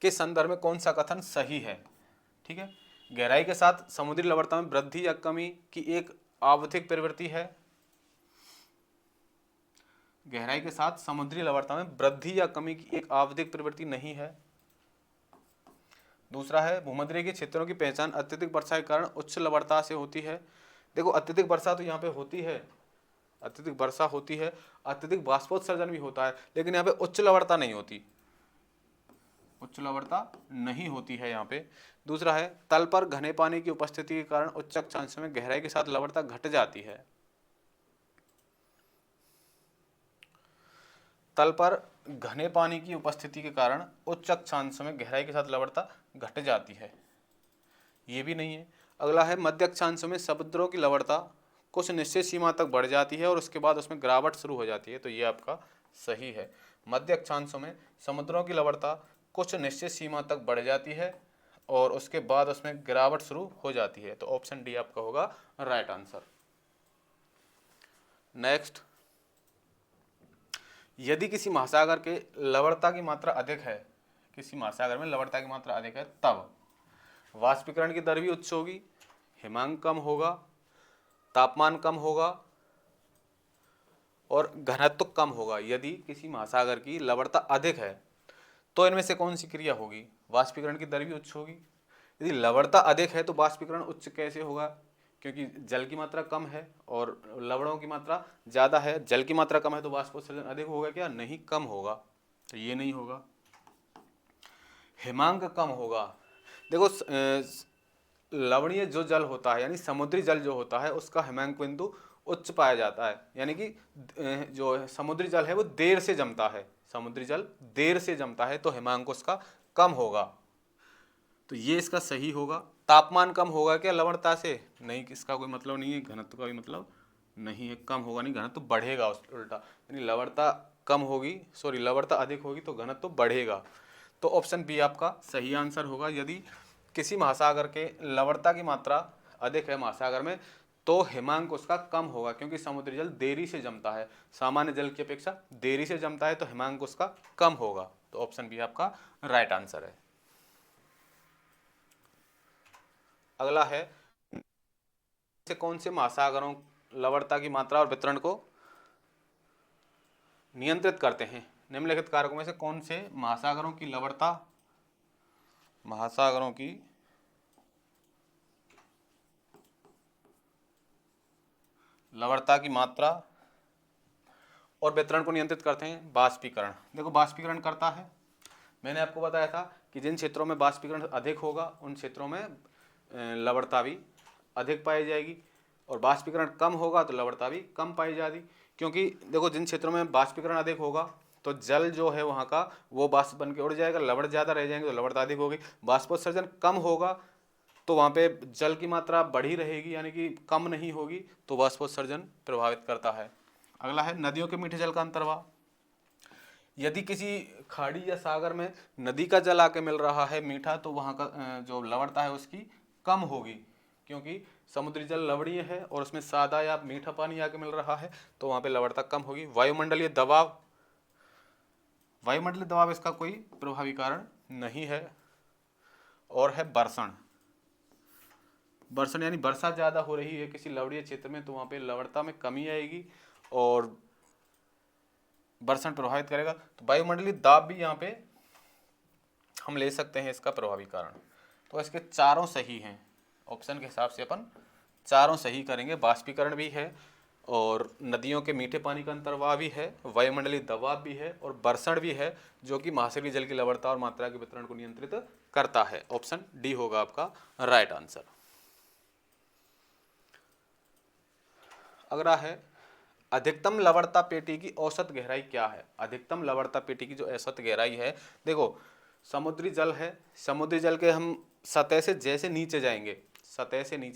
के संदर्भ में कौन सा कथन सही है। ठीक है, गहराई के साथ समुद्री लवणता में वृद्धि या कमी की एक आवधिक प्रवृत्ति है। गहराई के साथ समुद्री लवणता में वृद्धि या कमी की एक आवधिक प्रवृत्ति नहीं है। दूसरा है, भूमध्य क्षेत्रों की पहचान अत्यधिक वर्षा के कारण उच्च लवणता से होती है। देखो अत्यधिक वर्षा तो यहाँ पे होती है, अत्यधिक वर्षा होती है, अत्यधिक बाष्पोत्सर्जन भी होता है, लेकिन यहाँ पे उच्च लवणता नहीं होती, उच्च लवणता नहीं होती है यहाँ पे। दूसरा है, तल पर घने पानी की उपस्थिति के कारण उच्च अक्षांश में गहराई के साथ लवणता घट जाती है। तल पर घने पानी की उपस्थिति के कारण उच्च अक्षांश में गहराई के साथ लवणता घट जाती है, ये भी नहीं है। अगला है, मध्य अक्षांश में समुद्रों की लवणता कुछ निश्चित सीमा तक बढ़ जाती है और उसके बाद उसमें गिरावट शुरू हो जाती है। तो ये आपका सही है, मध्य अक्षांशों में समुद्रों की लवणता कुछ निश्चित सीमा तक बढ़ जाती है और उसके बाद उसमें गिरावट शुरू हो जाती है। तो ऑप्शन डी आपका होगा राइट आंसर। नेक्स्ट, यदि किसी महासागर के लवणता की मात्रा अधिक है, किसी महासागर में लवणता की मात्रा अधिक है, तब वाष्पीकरण की दर भी उच्च होगी, हिमांक कम होगा, तापमान कम होगा और घनत्व कम होगा। यदि किसी महासागर की लवणता अधिक है तो इनमें से कौन सी क्रिया होगी, वाष्पीकरण की दर भी उच्च होगी। यदि लवणता अधिक है तो वाष्पीकरण उच्च कैसे होगा, क्योंकि जल की मात्रा कम है और लवणों की मात्रा ज़्यादा है, जल की मात्रा कम है तो वाष्पोत्सर्जन अधिक होगा क्या, नहीं, कम होगा। तो ये नहीं होगा। हिमांक कम होगा, देखो लवणीय जो जल होता है यानी समुद्री जल जो होता है उसका हिमांक बिंदु उच्च पाया जाता है, यानी कि जो समुद्री जल है वो देर से जमता है, समुद्री जल देर से जमता है तो हिमांक उसका कम होगा। तो ये इसका सही होगा। तापमान कम होगा क्या लवणता से, नहीं, इसका कोई मतलब नहीं है, घनत्व का भी मतलब नहीं है, कम होगा नहीं, घनत्व बढ़ेगा उल्टा, यानी लवणता कम होगी, सॉरी लवणता अधिक होगी तो घनत्व बढ़ेगा। तो ऑप्शन बी आपका सही आंसर होगा। यदि किसी महासागर के लवणता की मात्रा अधिक है महासागर में तो हिमांक उसका कम होगा, क्योंकि समुद्री जल देरी से जमता है, सामान्य जल की अपेक्षा देरी से जमता है तो हिमांक उसका कम होगा। तो ऑप्शन बी आपका राइट आंसर है। अगला है से कौन से महासागरों लवणता की मात्रा और वितरण को नियंत्रित करते हैं? निम्नलिखित कारकों में से कौन से महासागरों की लवणता की मात्रा और वितरण को नियंत्रित करते हैं? बाष्पीकरण। देखो बाष्पीकरण करता है, मैंने आपको बताया था कि जिन क्षेत्रों में बाष्पीकरण अधिक होगा उन क्षेत्रों में लवणता भी अधिक पाई जाएगी, और बाष्पीकरण कम होगा तो लवणता भी कम पाई जाएगी। क्योंकि देखो जिन क्षेत्रों में बाष्पीकरण अधिक होगा तो जल जो है वहाँ का वो बाष्प बन के उड़ जाएगा, लवण ज़्यादा रह जाएंगे तो लवणता अधिक होगी। बाष्पोत्सर्जन कम होगा तो वहाँ पे जल की मात्रा बढ़ी रहेगी, यानी कि कम नहीं होगी, तो बाष्पोत्सर्जन प्रभावित करता है। अगला है नदियों के मीठे जल का अंतर्वाह। यदि किसी खाड़ी या सागर में नदी का जल आके मिल रहा है मीठा, तो वहाँ का जो लवणता है उसकी कम होगी, क्योंकि समुद्री जल लवणीय है और उसमें सादा या मीठा पानी आके मिल रहा है, तो वहाँ पे लवणता कम होगी। वायुमंडलीय दबाव इसका कोई प्रभावी कारण नहीं है। और है वर्षण यानी वर्षा ज़्यादा हो रही है किसी लवणीय क्षेत्र में तो वहाँ पे लवणता में कमी आएगी और वर्षण प्रभावित करेगा। तो वायुमंडलीय दाब भी यहाँ पे हम ले सकते हैं इसका प्रभावी कारण। तो इसके चारों सही हैं, ऑप्शन के हिसाब से अपन चारों सही करेंगे। बाष्पीकरण भी है और नदियों के मीठे पानी का अंतर्वाह भी है, वायुमंडलीय दबाव भी है और वर्षण भी है, जो कि महासागरीय जल की लवणता और मात्रा के वितरण को नियंत्रित करता है। ऑप्शन डी होगा आपका राइट आंसर। अगला है अधिकतम लवणता पेटी की औसत गहराई क्या है? अधिकतम लवणता पेटी की जो औसत गहराई है, देखो समुद्री जल है, समुद्री जल के हम सतह से जैसे नीचे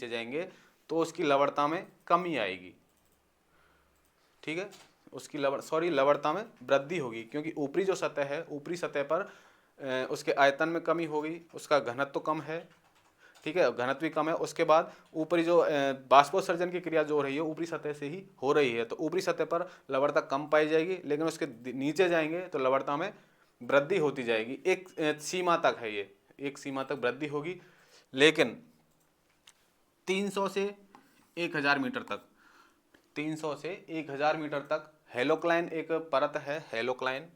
जाएंगे तो उसकी लवणता में कमी आएगी, ठीक है, उसकी लवणता में वृद्धि होगी, क्योंकि ऊपरी जो सतह है, ऊपरी सतह पर उसके आयतन में कमी होगी, उसका घनत्व तो कम है, ठीक है, घनत्व भी कम है। उसके बाद ऊपरी जो बाष्पोत्सर्जन की क्रिया जो हो रही है ऊपरी सतह से ही हो रही है, तो ऊपरी सतह पर लवणता कम पाई जाएगी, लेकिन उसके नीचे जाएंगे तो लवणता में वृद्धि होती जाएगी। एक सीमा तक है, ये एक सीमा तक वृद्धि होगी, लेकिन 300 से 1000 मीटर तक, 300 से 1000 मीटर तक हेलोक्लाइन एक परत है, हेलोक्लाइन,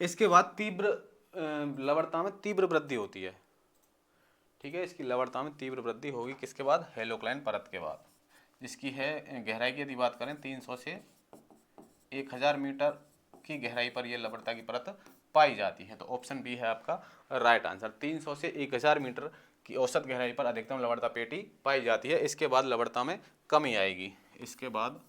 इसके बाद तीव्र लवणता में तीव्र वृद्धि होती है, ठीक है, इसकी लवणता में तीव्र वृद्धि होगी किसके बाद? हेलोक्लाइन परत के बाद, जिसकी है गहराई की यदि बात करें 300 से 1000 मीटर की गहराई पर यह लवणता की परत पाई जाती है। तो ऑप्शन बी है आपका राइट आंसर। 300 से 1000 मीटर की औसत गहराई पर अधिकतम लवणता पेटी पाई जाती है, इसके बाद लवणता में कमी आएगी, इसके बाद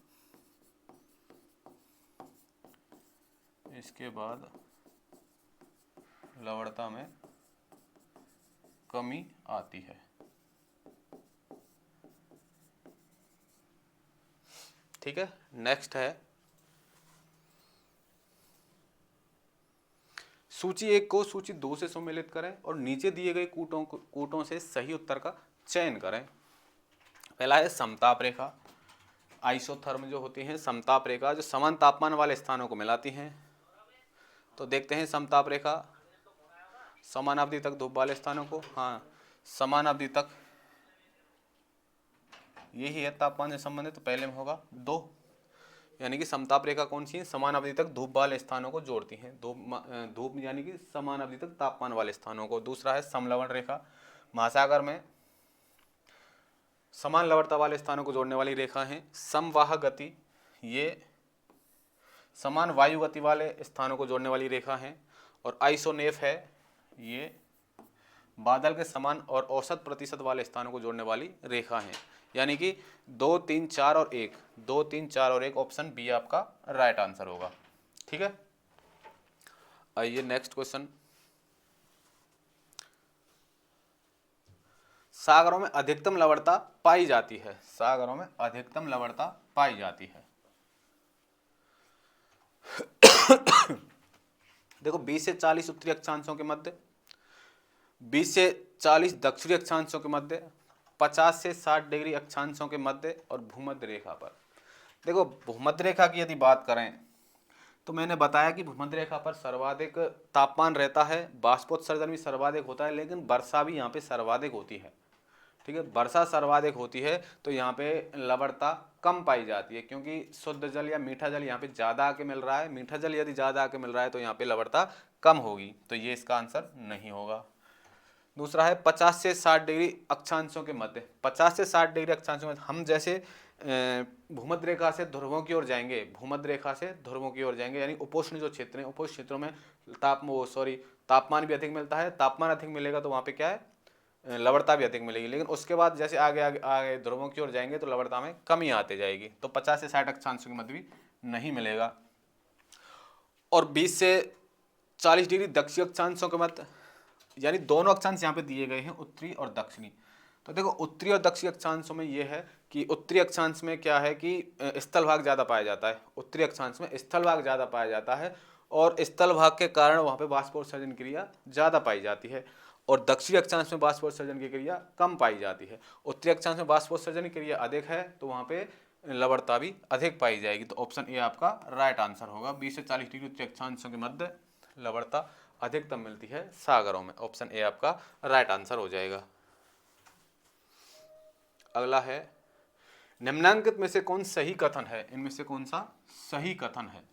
लवणता में कमी आती है। ठीक है, नेक्स्ट है सूची 1 को सूची 2 से सम्मिलित करें और नीचे दिए गए कूटों से सही उत्तर का चयन करें। पहला है समताप रेखा, आइसोथर्म जो होती हैं समताप रेखा, जो समान तापमान वाले स्थानों को मिलाती हैं। तो देखते हैं समताप रेखा, समान अवधि तक धूप वाले स्थानों को, हाँ समान अवधि तक, यही है तापमान से संबंधित, तो पहले में होगा 2, यानी कि समताप रेखा कौन सी है? समान अवधि तक धूप वाले स्थानों को जोड़ती हैं, धूप यानी कि समान अवधि तक तापमान वाले स्थानों को। दूसरा है समलवण रेखा, महासागर में समान लवणता वाले स्थानों को जोड़ने वाली रेखा है। समवाह गति, ये समान वायु गति वाले स्थानों को जोड़ने वाली रेखा है। और आइसोनेफ है, ये बादल के समान और औसत प्रतिशत वाले स्थानों को जोड़ने वाली रेखा है। यानी कि 2, 3, 4 और 1, 2, 3, 4 और 1, ऑप्शन बी आपका राइट आंसर होगा। ठीक है, आइए नेक्स्ट क्वेश्चन। सागरों में अधिकतम लवणता पाई जाती है, सागरों में अधिकतम लवणता पाई जाती है। देखो 20 से 40 उत्तरी अक्षांशों के मध्य, 20 से 40 दक्षिणी अक्षांशों के मध्य, 50 से 60 डिग्री अक्षांशों के मध्य और भूमध्य रेखा पर। देखो भूमध्य रेखा की यदि बात करें तो मैंने बताया कि भूमध्य रेखा पर सर्वाधिक तापमान रहता है, बाष्पोत्सर्जन भी सर्वाधिक होता है, लेकिन वर्षा भी यहाँ पे सर्वाधिक होती है। ठीक है, वर्षा सर्वाधिक होती है तो यहाँ पे लवणता कम पाई जाती है, क्योंकि शुद्ध जल या मीठा जल यहाँ पे ज़्यादा आके मिल रहा है। मीठा जल यदि ज़्यादा आके मिल रहा है तो यहाँ पे लवणता कम होगी, तो ये इसका आंसर नहीं होगा। दूसरा है 50 से 60 डिग्री अक्षांशों के मध्य। 50 से 60 डिग्री अक्षांशों में हम जैसे भूमध्य रेखा से ध्रुवों की ओर जाएंगे, भूमध्य रेखा से ध्रुवों की ओर जाएंगे, यानी उपोष्ण जो क्षेत्र हैं, उपोष्ण क्षेत्रों में तापमान भी अधिक मिलता है। तापमान अधिक मिलेगा तो वहाँ पे क्या है, लवणता भी अधिक मिलेगी। लेकिन उसके बाद जैसे आगे आगे आगे ध्रुवों की ओर जाएंगे तो लवणता में कमी आती जाएगी, तो 50 से 60 अक्षांशों के मध्य भी नहीं मिलेगा। और 20 से 40 डिग्री दक्षिण अक्षांशों के मध्य, यानी दोनों अक्षांश यहाँ पे दिए गए हैं, उत्तरी और दक्षिणी। तो देखो उत्तरी और दक्षिणी अक्षांशों में ये है कि उत्तरी अक्षांश में क्या है कि स्थल भाग ज़्यादा पाया जाता है। उत्तरी अक्षांश में स्थल भाग ज़्यादा पाया जाता है और स्थल भाग के कारण वहाँ पे बाष्पोत्सर्जन क्रिया ज़्यादा पाई जाती है, और दक्षिणी अक्षांश में बाष्पोत्सर्जन की क्रिया कम पाई जाती है। उत्तरी अक्षांश में बाष्पोत्सर्जन की क्रिया अधिक है तो वहाँ पे लवणता भी अधिक पाई जाएगी, तो ऑप्शन ए आपका राइट आंसर होगा। 20 से 40 डिग्री उत्तरी अक्षांशों के मध्य लवणता अधिकतम मिलती है सागरों में, ऑप्शन ए आपका राइट आंसर हो जाएगा। अगला है निम्नांकित में से कौन सही कथन है, इनमें से कौन सा सही कथन है।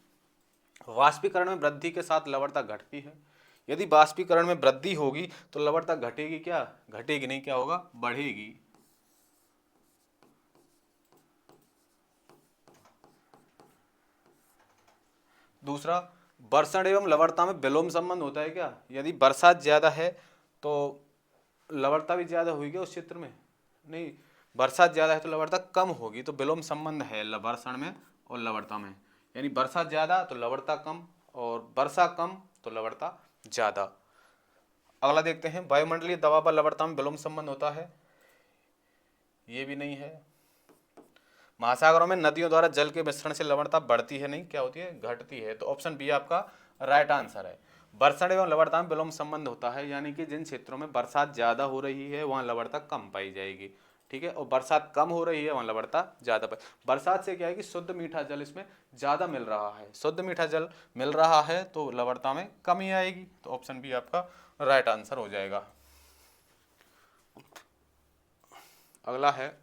वाष्पीकरण में वृद्धि के साथ लवणता घटती है। यदि वाष्पीकरण में वृद्धि होगी तो लवणता घटेगी क्या, घटेगी नहीं, क्या होगा, बढ़ेगी। दूसरा, वर्षण एवं लवणता में विलोम संबंध होता है क्या। यदि बरसात ज्यादा है तो लवणता भी ज्यादा होगी क्या उस क्षेत्र में, नहीं, बरसात ज्यादा है तो लवणता कम होगी, तो विलोम संबंध है वर्षण में और लवणता में, यानी बरसात ज्यादा तो लवणता कम और वर्षा कम तो लवणता ज्यादा। अगला देखते हैं, वायुमंडलीय दबाव पर लवणता में विलोम संबंध होता है, ये भी नहीं है। महासागरों में नदियों द्वारा जल के मिश्रण से लवणता बढ़ती है, नहीं, क्या होती है, घटती है, तो ऑप्शन बी आपका राइट आंसर है। वर्षण एवं लवणता में विलोम संबंध होता है, यानी कि जिन क्षेत्रों में बरसात ज्यादा हो रही है वहां लवणता कम पाई जाएगी। ठीक है, और बरसात कम हो रही है वहां लवणता ज्यादा पाई। बरसात से क्या है कि शुद्ध मीठा जल इसमें ज्यादा मिल रहा है, शुद्ध मीठा जल मिल रहा है तो लवणता में कमी आएगी, तो ऑप्शन बी आपका राइट आंसर हो जाएगा। अगला है,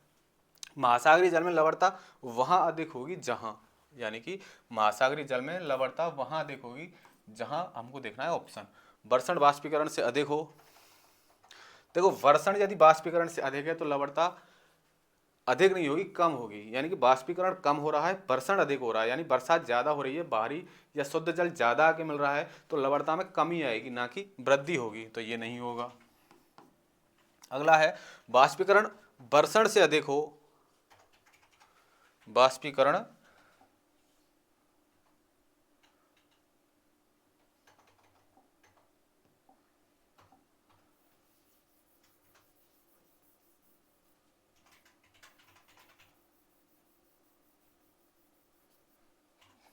महासागरीय जल में लवणता वहां अधिक होगी जहां, यानी कि महासागरीय जल में लवणता वहां अधिक होगी जहां, हमको देखना है ऑप्शन, वर्षण बाष्पीकरण से अधिक हो। देखो वर्षण यदि बाष्पीकरण से अधिक है तो लवणता अधिक नहीं होगी, कम होगी, यानी कि बाष्पीकरण कम हो रहा है, वर्षण अधिक हो रहा है, यानी बरसात ज्यादा हो रही है, बाहरी या शुद्ध जल ज्यादा आके मिल रहा है तो लवणता में कमी आएगी ना कि वृद्धि होगी, तो ये नहीं होगा। अगला है, बाष्पीकरण वर्षण से अधिक हो, बाष्पीकरण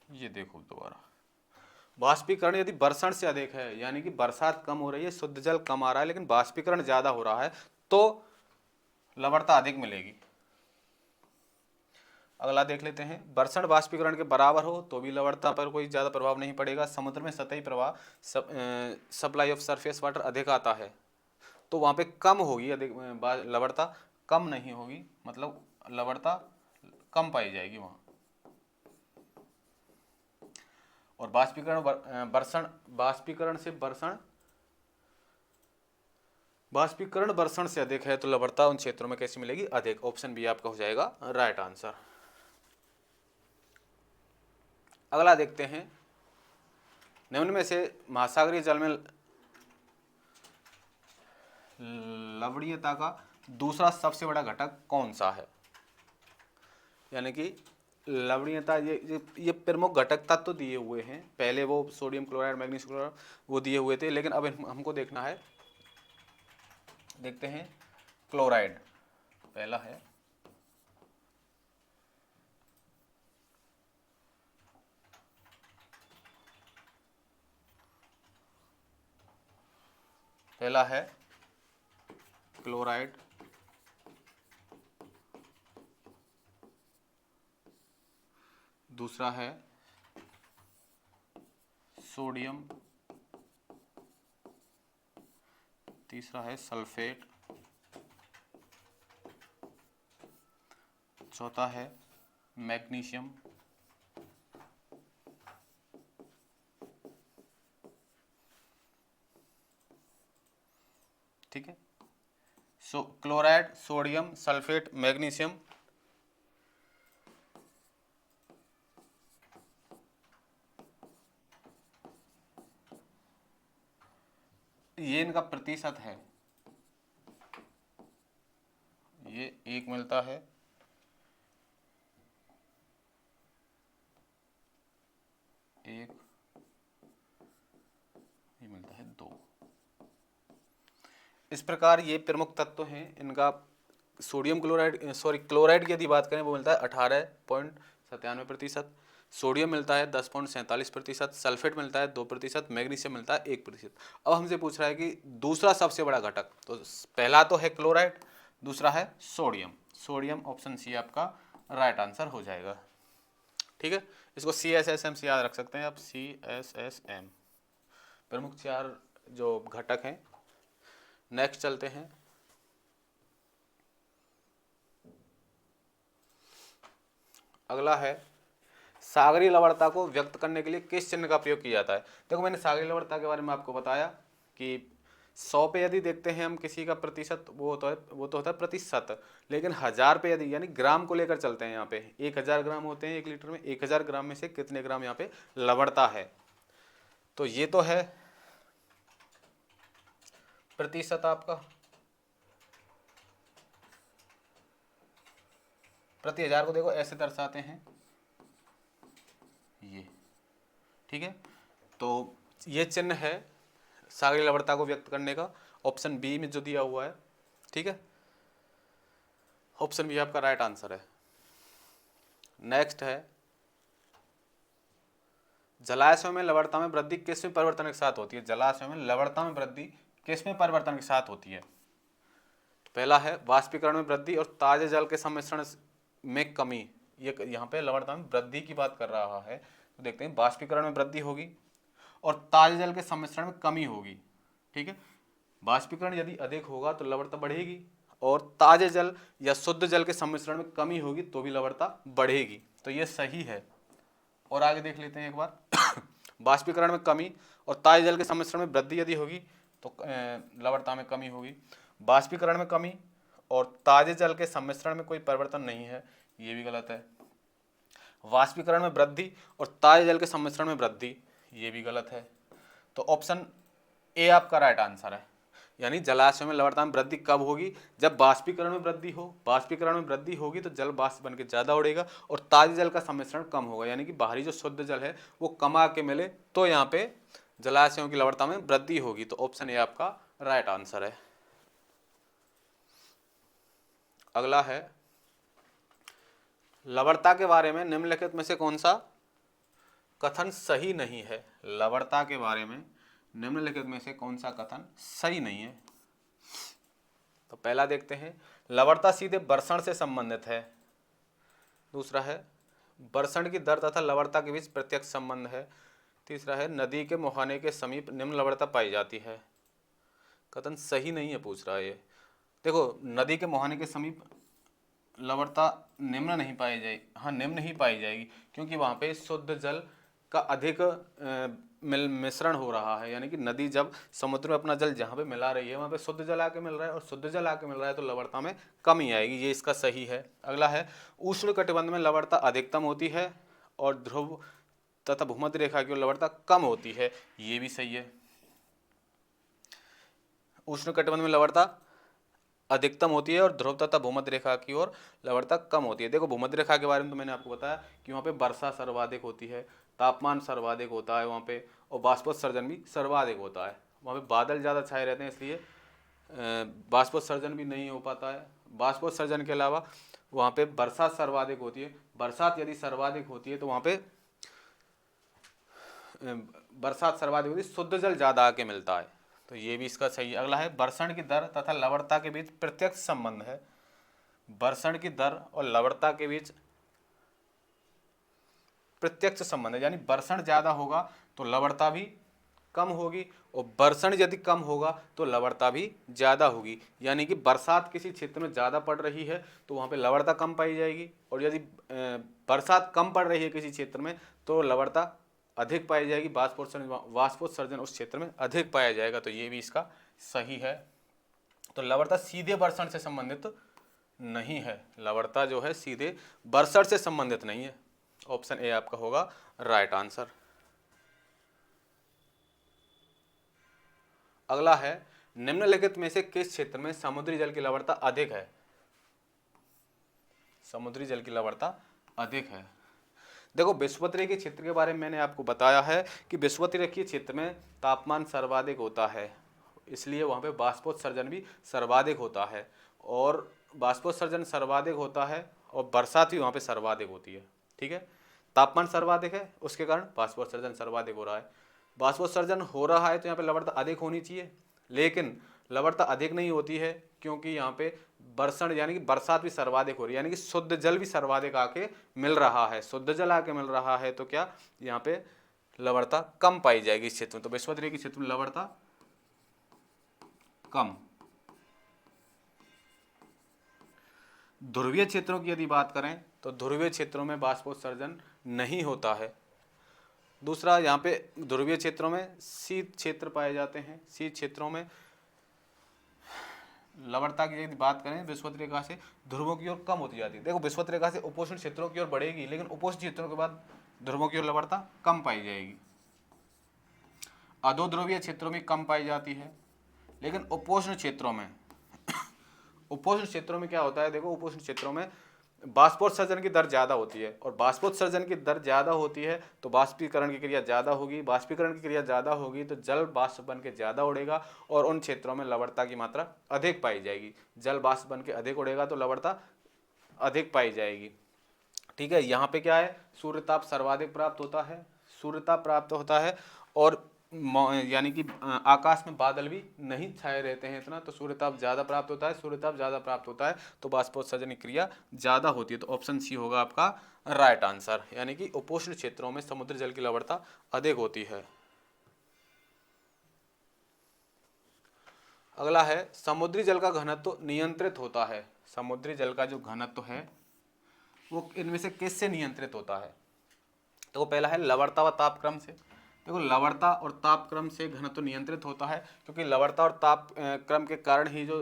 ये देखो दोबारा, बाष्पीकरण यदि वर्षण से अधिक है, यानी कि बरसात कम हो रही है, शुद्ध जल कम आ रहा है, लेकिन बाष्पीकरण ज्यादा हो रहा है तो लवणता अधिक मिलेगी। अगला देख लेते हैं, वर्षण बाष्पीकरण के बराबर हो तो भी लवणता पर कोई ज्यादा प्रभाव नहीं पड़ेगा। समुद्र में सतही प्रवाह सप्लाई ऑफ सरफेस वाटर अधिक आता है तो वहां पे कम होगी, अधिक लवणता कम नहीं होगी, मतलब लवणता कम पाई जाएगी वहां। और बाष्पीकरण वर्षण से अधिक है तो लवणता उन क्षेत्रों में कैसी मिलेगी, अधिक, ऑप्शन बी आपका हो जाएगा राइट आंसर। अगला देखते हैं, निम्न में से महासागरीय जल में लवणीयता का दूसरा सबसे बड़ा घटक कौन सा है, यानी कि लवणीयता, ये प्रमुख घटक तत्व तो दिए हुए हैं, पहले वो सोडियम क्लोराइड मैग्नीशियम क्लोराइड वो दिए हुए थे, लेकिन अब हमको देखना है, देखते हैं क्लोराइड पहला है, पहला है क्लोराइड, दूसरा है सोडियम, तीसरा है सल्फेट, चौथा है मैग्नीशियम, ठीक है। क्लोराइड, सोडियम, सल्फेट, मैग्नीशियम, ये इनका प्रतिशत है, ये 1 मिलता है, एक, ये मिलता है 2। इस प्रकार ये प्रमुख तत्व हैं इनका। सोडियम क्लोराइड, क्लोराइड की यदि बात करें वो मिलता है 18.97%, सोडियम मिलता है 10.47%, सल्फेट मिलता है 2%, मैग्नीशियम मिलता है 1%। अब हमसे पूछ रहा है कि दूसरा सबसे बड़ा घटक, तो पहला तो है क्लोराइड, दूसरा है सोडियम। सोडियम ऑप्शन सी आपका राइट आंसर हो जाएगा, ठीक है। इसको CSSM से याद रख सकते हैं आप, CSSM प्रमुख 4 जो घटक हैं। नेक्स्ट चलते हैं, अगला है सागरीय लवणता को व्यक्त करने के लिए किस चिन्ह का प्रयोग किया जाता है। देखो मैंने सागरीय लवणता के बारे में आपको बताया कि 100 पे यदि देखते हैं हम किसी का प्रतिशत, वो तो होता है प्रतिशत, लेकिन 1000 पे यदि यानी ग्राम को लेकर चलते हैं, यहाँ पे 1000 ग्राम होते हैं 1 लीटर में, 1000 ग्राम में से कितने ग्राम यहाँ पे लवणता है, तो ये तो है प्रतिशत आपका, प्रति 1000 को देखो ऐसे दर्शाते हैं ये, ठीक है। तो ये चिन्ह है सागरीय लवणता को व्यक्त करने का, ऑप्शन बी में जो दिया हुआ है, ठीक है। ऑप्शन बी आपका राइट आंसर है। नेक्स्ट है, जलाशयों में लवणता में वृद्धि किसमें परिवर्तन के साथ होती है। जलाशयों में लवणता में वृद्धि किसमें परिवर्तन के साथ होती है। तो पहला है वाष्पीकरण में वृद्धि और ताजे जल के सम्मिश्रण में कमी। ये यहाँ पे लवणता में वृद्धि की बात कर रहा है, तो देखते हैं वाष्पीकरण में वृद्धि होगी और ताजे जल के सम्मिश्रण में कमी होगी, ठीक है। वाष्पीकरण यदि अधिक होगा तो लवणता बढ़ेगी, और ताजे जल या शुद्ध जल के सम्मिश्रण में कमी होगी तो भी लवणता बढ़ेगी, तो ये सही है। और आगे देख लेते हैं एक बार वाष्पीकरण में कमी और ताजे जल के सम्मिश्रण में वृद्धि यदि होगी तो लवणता में कमी होगी। वाष्पीकरण में कमी और ताजे जल के सम्मिश्रण में कोई परिवर्तन नहीं है, ये भी गलत है। वाष्पीकरण में वृद्धि और ताजे जल के सम्मिश्रण में वृद्धि, ये भी गलत है। तो ऑप्शन ए आपका राइट आंसर है, यानी जलाशयों में लवणता में वृद्धि कब होगी, जब वाष्पीकरण में वृद्धि हो। वाष्पीकरण में वृद्धि होगी तो जल वाष्प बन के ज़्यादा उड़ेगा और ताजे जल का सम्मिश्रण कम होगा, यानी कि बाहरी जो शुद्ध जल है वो कम आके मिले, तो यहाँ पे जलाशयों की लवणता में वृद्धि होगी। तो ऑप्शन ए आपका राइट आंसर है। अगला है, लवणता के बारे में निम्नलिखित में से कौन सा कथन सही नहीं है। लवणता के बारे में निम्नलिखित में से कौन सा कथन सही नहीं है। तो पहला देखते हैं, लवणता सीधे वर्षण से संबंधित है। दूसरा है, वर्षण की दर तथा लवणता के बीच प्रत्यक्ष संबंध है। तीसरा है, नदी के मुहाने के समीप निम्न लवणता पाई जाती है। कथन सही नहीं है पूछ रहा है ये। देखो, नदी के मुहाने के समीप लवणता निम्न नहीं पाई जाएगी, हाँ निम्न ही पाई जाएगी, क्योंकि वहाँ पे शुद्ध जल का अधिक मिश्रण हो रहा है, यानी कि नदी जब समुद्र में अपना जल जहाँ पे मिला रही है वहाँ पे शुद्ध जल आके मिल रहा है, और शुद्ध जल आके मिल रहा है तो लवणता में कमी आएगी, ये इसका सही है। अगला है, उष्ण कटिबंध में लवणता अधिकतम होती है और ध्रुव तथा भूमध्य रेखा की ओर लवणता कम होती है, ये भी सही है। उष्ण कटिबंध में लवणता अधिकतम होती है और ध्रुव तथा भूमध्य रेखा की ओर लवणता कम होती है। देखो, भूमध्य रेखा के बारे में तो मैंने आपको बताया कि वहाँ पे वर्षा सर्वाधिक होती है, तापमान सर्वाधिक होता है वहाँ पे, और बाष्पोत्सर्जन भी सर्वाधिक होता है। वहाँ पे बादल ज़्यादा छाए रहते हैं, इसलिए बाष्पोत्सर्जन भी नहीं हो पाता है। बाष्पोत्सर्जन के अलावा वहाँ पे बरसात सर्वाधिक होती है। बरसात यदि सर्वाधिक होती है तो वहाँ पे बरसात सर्वाधिक होती है, शुद्ध जल ज़्यादा आके मिलता है, तो ये भी इसका सही है। अगला है, वर्षण की दर तथा लवणता के बीच प्रत्यक्ष संबंध है। वर्षण की दर और लवणता के बीच प्रत्यक्ष संबंध है, यानी वर्षण ज़्यादा होगा तो लवणता भी कम होगी, और बर्षण यदि कम होगा तो लवणता भी ज़्यादा होगी। यानी कि बरसात किसी क्षेत्र में ज़्यादा पड़ रही है तो वहाँ पे लवणता कम पाई जाएगी, और यदि बरसात कम पड़ रही है किसी क्षेत्र में तो लवणता अधिक पाई जाएगी, वाष्पोत्सर्जन उस क्षेत्र में अधिक पाया जाएगा। तो ये भी इसका सही है। तो लवणता सीधे बर्षण से संबंधित नहीं है, लवणता जो है सीधे बर्षण से संबंधित नहीं है। ऑप्शन ए आपका होगा राइट आंसर। अगला है, निम्नलिखित में से किस क्षेत्र में समुद्री जल की लवणता अधिक है? समुद्री जल की लवणता अधिक है। देखो, विषुवतीय क्षेत्र के बारे में मैंने आपको बताया है कि विषुवतीय क्षेत्र में तापमान सर्वाधिक होता है, इसलिए वहाँ पे बाष्पोत्सर्जन भी सर्वाधिक होता है, और बाष्पोत्सर्जन सर्वाधिक होता है और बरसात भी वहाँ पे सर्वाधिक होती है। ठीक है, तापमान सर्वाधिक है, उसके कारण बाष्पोत्सर्जन सर्वाधिक हो रहा है। बाष्पोत्सर्जन हो रहा है तो यहाँ पे लवणता अधिक होनी चाहिए, लेकिन लवणता अधिक नहीं होती है क्योंकि यहाँ पे बरसण यानी कि बरसात भी सर्वाधिक हो रही है, यानी कि शुद्ध जल भी सर्वाधिक आके मिल रहा है। शुद्ध जल आके मिल रहा है तो क्या यहाँ पे लवणता कम पाई जाएगी इस क्षेत्र में। तो विषुवतीय के क्षेत्र में लवणता कम। ध्रुवीय क्षेत्रों की यदि बात करें तो ध्रुवीय क्षेत्रों में बाष्पोत्सर्जन नहीं होता है। दूसरा, यहाँ पे ध्रुवीय क्षेत्रों में शीत क्षेत्र पाए जाते हैं। शीत क्षेत्रों में लवणता की यदि बात करें विषुवत रेखा से ध्रुवों की ओर कम होती जाती है। देखो, विषुवत रेखा से उपोष्ण क्षेत्रों की ओर बढ़ेगी, लेकिन उपोष्ण क्षेत्रों के बाद ध्रुवों की ओर लवणता कम पाई जाएगी। अधोध्रुवीय क्षेत्रों में कम पाई जाती है, लेकिन उपोष्ण क्षेत्रों में उपोष्ण क्षेत्रों में क्या होता है? देखो, उपोष्ण क्षेत्रों में बाष्पोत्सर्जन की दर ज़्यादा होती है, और बाष्पोत्सर्जन की दर ज़्यादा होती है तो बाष्पीकरण की क्रिया ज़्यादा होगी। बाष्पीकरण की क्रिया ज़्यादा होगी तो जल बाष्प बन के ज़्यादा उड़ेगा, और उन क्षेत्रों में लवणता की मात्रा अधिक पाई जाएगी। जल बाष्प बन के अधिक उड़ेगा तो लवणता अधिक पाई जाएगी। ठीक है, यहाँ पे क्या है? सूर्यताप सर्वाधिक प्राप्त होता है, सूर्यताप प्राप्त होता है, और यानी कि आकाश में बादल भी नहीं छाए रहते हैं इतना, तो सूर्यताप ज़्यादा प्राप्त होता है। सूर्यताप ज़्यादा प्राप्त होता है तो बाष्पोत्सर्जन की क्रिया ज़्यादा होती है। तो ऑप्शन सी होगा आपका राइट आंसर, यानी कि उपोष्ण क्षेत्रों में समुद्री जल की लवणता अधिक होती है। अगला है, समुद्री जल का घनत्व नियंत्रित होता है। समुद्री जल का जो घनत्व है वो इनमें से किससे नियंत्रित होता है? तो पहला है लवणता व तापक्रम से। देखो, लवणता और तापक्रम से घनत्व नियंत्रित होता है, क्योंकि लवणता और ताप क्रम के कारण ही जो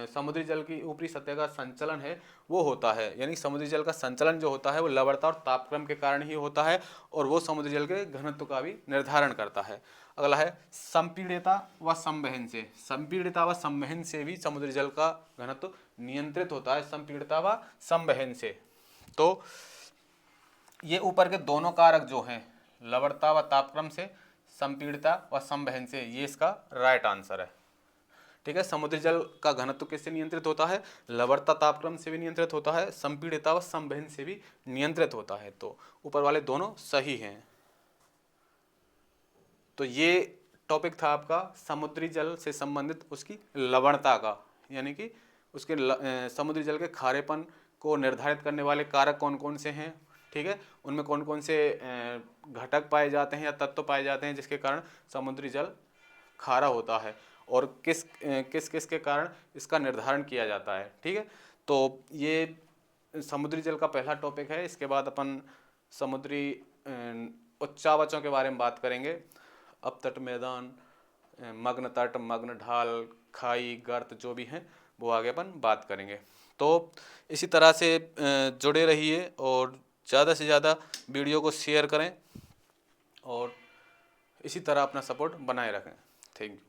समुद्री जल की ऊपरी सतह का संचलन है वो होता है। यानी समुद्री जल का संचलन जो होता है वो लवणता और तापक्रम के कारण ही होता है, और वो समुद्री जल के घनत्व का भी निर्धारण करता है। अगला है संपीड़ितता व संवहन से। संपीड़ितता व संवहन से भी समुद्री जल का घनत्व नियंत्रित होता है, संपीड़ितता व संवहन से। तो ये ऊपर के दोनों कारक जो हैं, लवणता व तापक्रम से, संपीड़ितता व संवहन से, ये इसका राइट आंसर है। ठीक है, समुद्री जल का घनत्व किससे नियंत्रित होता है? लवणता तापक्रम से भी नियंत्रित होता है, संपीड़ितता व संवहन से भी नियंत्रित होता है। तो ऊपर वाले दोनों सही हैं। तो ये टॉपिक था आपका समुद्री जल से संबंधित उसकी लवणता का, यानी कि उसके समुद्री जल के खारेपन को निर्धारित करने वाले कारक कौन कौन से हैं। ठीक है, उनमें कौन कौन से घटक पाए जाते हैं या तत्व पाए जाते हैं जिसके कारण समुद्री जल खारा होता है, और किस किस के कारण इसका निर्धारण किया जाता है। ठीक है, तो ये समुद्री जल का पहला टॉपिक है। इसके बाद अपन समुद्री उच्चावचों के बारे में बात करेंगे। अपतट मैदान, मग्न तट, मग्न ढाल, खाई, गर्त जो भी हैं वो आगे अपन बात करेंगे। तो इसी तरह से जुड़े रहिए और ज़्यादा से ज़्यादा वीडियो को शेयर करें, और इसी तरह अपना सपोर्ट बनाए रखें। Thank you.